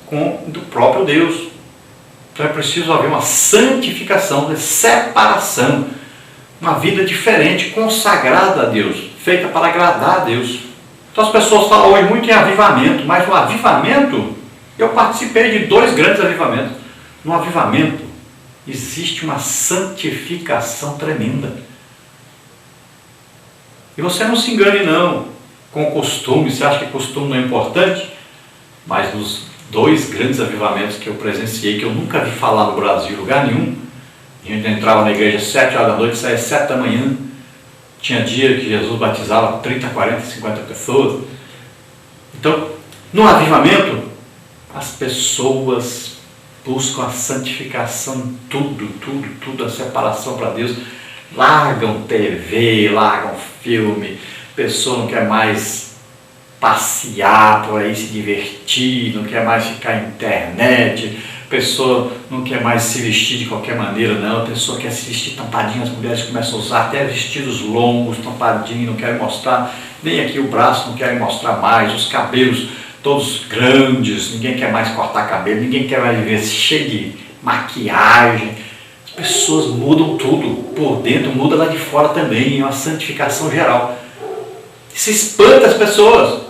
com do próprio Deus. Então é preciso haver uma santificação, uma separação, uma vida diferente, consagrada a Deus, feita para agradar a Deus. Então as pessoas falam hoje muito em avivamento, mas o avivamento, eu participei de 2 grandes avivamentos. No avivamento existe uma santificação tremenda. E você não se engane não com o costume. Você acha que costume não é importante? Mas nos 2 grandes avivamentos que eu presenciei, que eu nunca vi falar no Brasil, lugar nenhum, a gente entrava na igreja às 7 horas da noite, saía às 7 da manhã. Tinha dia que Jesus batizava 30, 40, 50 pessoas. Então, no avivamento, as pessoas buscam a santificação em tudo, a separação para Deus. Largam TV, largam filme, a pessoa não quer mais passear por aí, se divertir, não quer mais ficar na internet, A pessoa não quer mais se vestir de qualquer maneira, não. A pessoa quer se vestir tampadinha, as mulheres começam a usar até vestidos longos, tampadinho, não querem mostrar nem aqui o braço, não querem mostrar mais, os cabelos todos grandes, ninguém quer mais cortar cabelo, ninguém quer mais viver cheio de maquiagem. As pessoas mudam tudo, por dentro muda lá de fora também, é uma santificação geral. Isso espanta as pessoas.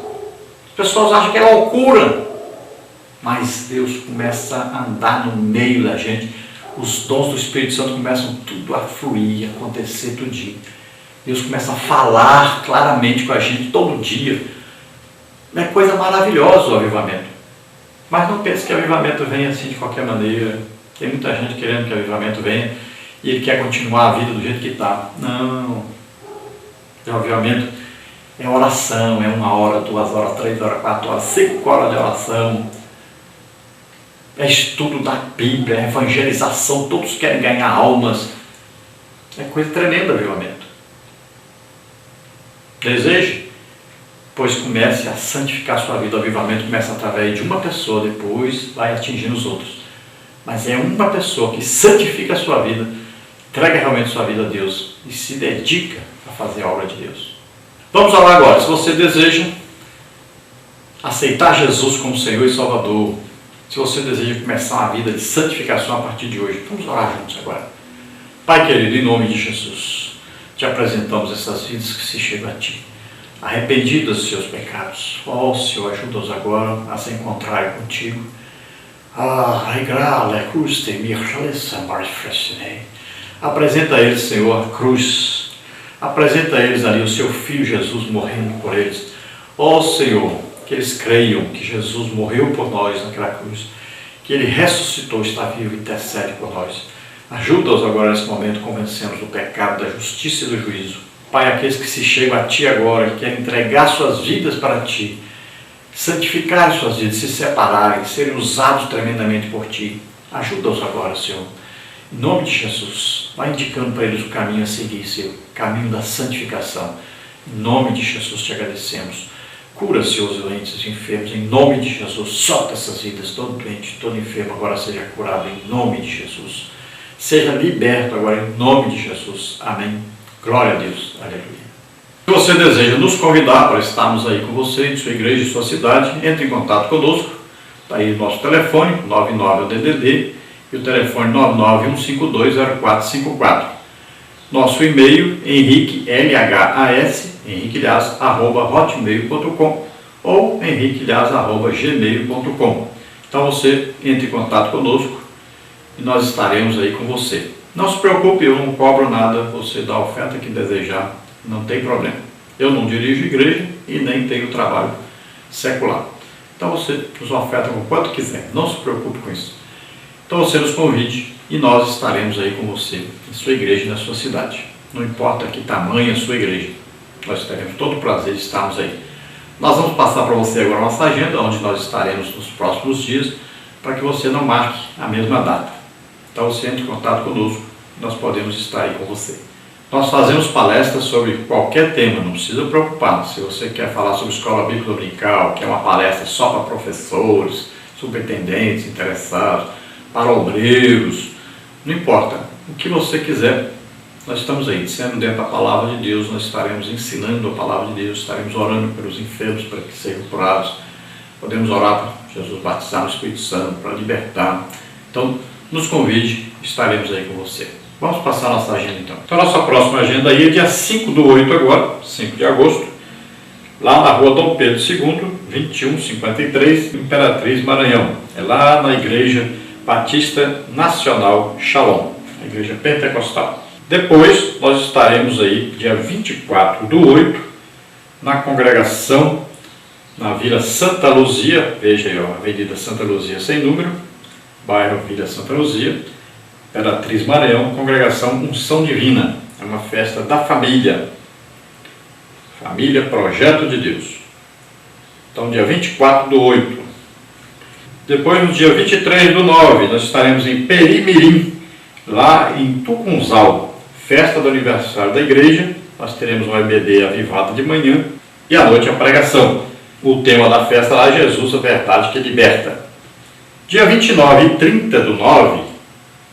As pessoas acham que é loucura. Mas Deus começa a andar no meio da gente. Os dons do Espírito Santo começam tudo a fluir, a acontecer tudinho. Deus começa a falar claramente com a gente todo dia. É coisa maravilhosa o avivamento. Mas não pense que o avivamento venha assim de qualquer maneira. Tem muita gente querendo que o avivamento venha e ele quer continuar a vida do jeito que está. Não. O avivamento é oração, é 1 hora, 2 horas, 3 horas, 4 horas, 5 horas de oração. É estudo da Bíblia, é evangelização, todos querem ganhar almas. É coisa tremenda o avivamento. Deseje, pois comece a santificar sua vida. O avivamento começa através de uma pessoa, depois vai atingindo os outros. Mas é uma pessoa que santifica a sua vida, entrega realmente sua vida a Deus e se dedica a fazer a obra de Deus. Vamos orar agora. Se você deseja aceitar Jesus como Senhor e Salvador, se você deseja começar uma vida de santificação a partir de hoje, vamos orar juntos agora. Pai querido, em nome de Jesus, te apresentamos essas vidas que se chegam a Ti, arrependidas dos seus pecados. Ó Senhor, ajuda-os agora a se encontrarem contigo. Apresenta a eles, Senhor, a cruz. Apresenta a eles ali o seu Filho Jesus morrendo por eles. Ó Senhor, que eles creiam que Jesus morreu por nós naquela cruz, que Ele ressuscitou, está vivo e intercede por nós. Ajuda-os agora nesse momento, convencendo-os do pecado, da justiça e do juízo. Pai, aqueles que se chegam a Ti agora, que querem entregar suas vidas para Ti, santificar suas vidas, se separarem, serem usados tremendamente por Ti. Ajuda-os agora, Senhor. Em nome de Jesus, vai indicando para eles o caminho a seguir, Senhor, o caminho da santificação. Em nome de Jesus te agradecemos. Cura, Senhor, os doentes e enfermos, em nome de Jesus. Solta essas vidas, todo doente, todo enfermo agora seja curado, em nome de Jesus. Seja liberto agora, em nome de Jesus. Amém. Glória a Deus. Aleluia. Se você deseja nos convidar para estarmos aí com você, em sua igreja, em sua cidade, entre em contato conosco. Está aí o nosso telefone, 99DDD, e o telefone 991520454. Nosso e-mail, henriquelhas@hotmail.com ou henriquelhas@gmail.com. Então você entre em contato conosco e nós estaremos aí com você. Não se preocupe, eu não cobro nada, você dá a oferta que desejar, não tem problema. Eu não dirijo igreja e nem tenho trabalho secular. Então você nos oferta com quanto quiser, não se preocupe com isso. Então você nos convide e nós estaremos aí com você, em sua igreja e na sua cidade. Não importa que tamanho é a sua igreja, nós teremos todo o prazer de estarmos aí. Nós vamos passar para você agora a nossa agenda, onde nós estaremos nos próximos dias, para que você não marque a mesma data. Então você entre em contato conosco, nós podemos estar aí com você. Nós fazemos palestras sobre qualquer tema, não precisa preocupar. Se você quer falar sobre escola bíblica dominical, quer uma palestra só para professores, superintendentes, interessados, para obreiros, não importa, o que você quiser, nós estamos aí, sendo dentro da palavra de Deus, nós estaremos ensinando a palavra de Deus, estaremos orando pelos enfermos para que sejam curados, podemos orar para Jesus batizar no Espírito Santo, para libertar. Então, nos convide, estaremos aí com você. Vamos passar a nossa agenda então. Então, a nossa próxima agenda aí é dia 5/8 agora, 5 de agosto, lá na rua Dom Pedro II, 2153, Imperatriz, Maranhão. É lá na igreja Batista Nacional Shalom, a igreja pentecostal. Depois nós estaremos aí dia 24/8 na congregação na Vila Santa Luzia, veja aí, ó, Avenida Santa Luzia sem número, bairro Vila Santa Luzia, Imperatriz, Maranhão, congregação Unção Divina. É uma festa da família, família Projeto de Deus. Então dia 24/8. Depois, no dia 23/9, nós estaremos em Perimirim, lá em Tucunzal, festa do aniversário da igreja. Nós teremos um EBD avivado de manhã e à noite a pregação. O tema da festa lá é Jesus, a verdade que liberta. Dia 29 e 30 do 9,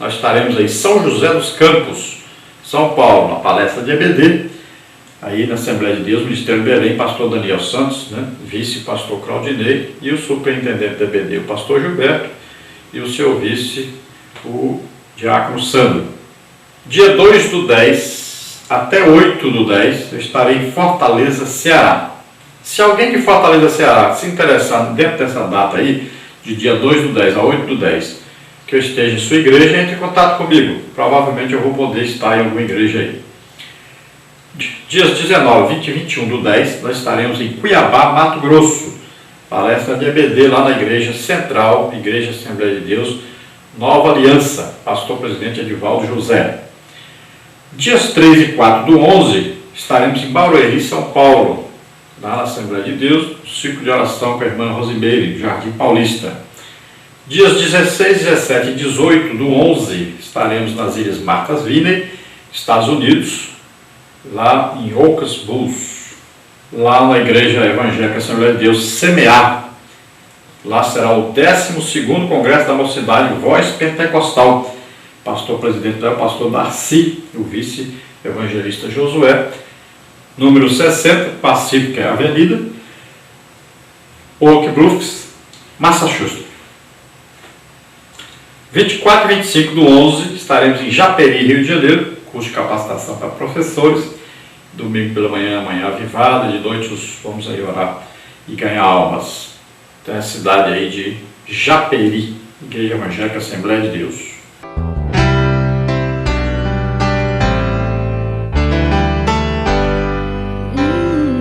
nós estaremos em São José dos Campos, São Paulo, na palestra de EBD, aí na Assembleia de Deus, Ministério de Belém, pastor Daniel Santos, vice-pastor Claudinei, e o superintendente da EBD, o pastor Gilberto, e o seu vice, o diácono Sandro. Dia 2 do 10 até 8 do 10, eu estarei em Fortaleza, Ceará. Se alguém de Fortaleza, Ceará, se interessar dentro dessa data aí, de dia 2 do 10 a 8 do 10, que eu esteja em sua igreja, entre em contato comigo. Provavelmente eu vou poder estar em alguma igreja aí. Dias 19, 20 e 21 do 10, nós estaremos em Cuiabá, Mato Grosso. Palestra de EBD lá na Igreja Central, Igreja Assembleia de Deus, Nova Aliança, pastor presidente Edivaldo José. Dias 3 e 4 do 11, estaremos em Barueri, São Paulo, lá na Assembleia de Deus, ciclo de oração com a irmã Rosimeire, Jardim Paulista. Dias 16, 17 e 18 do 11, estaremos nas Ilhas Martha's Vineyard, Estados Unidos, lá em Ocas Bulls, lá na Igreja Evangélica Assembleia de Deus, Semear. Lá será o 12º Congresso da Mocidade Voz Pentecostal. Pastor presidente é o pastor Darcy, o vice-evangelista Josué. Número 60, Pacífica Avenida, Oak Bluffs, Massachusetts. 24 e 25 do 11, estaremos em Japeri, Rio de Janeiro, curso de capacitação para professores. Domingo pela manhã, amanhã avivada, de noite vamos aí orar e ganhar almas. Tem a cidade aí de Japeri, Igreja Evangélica Assembleia de Deus.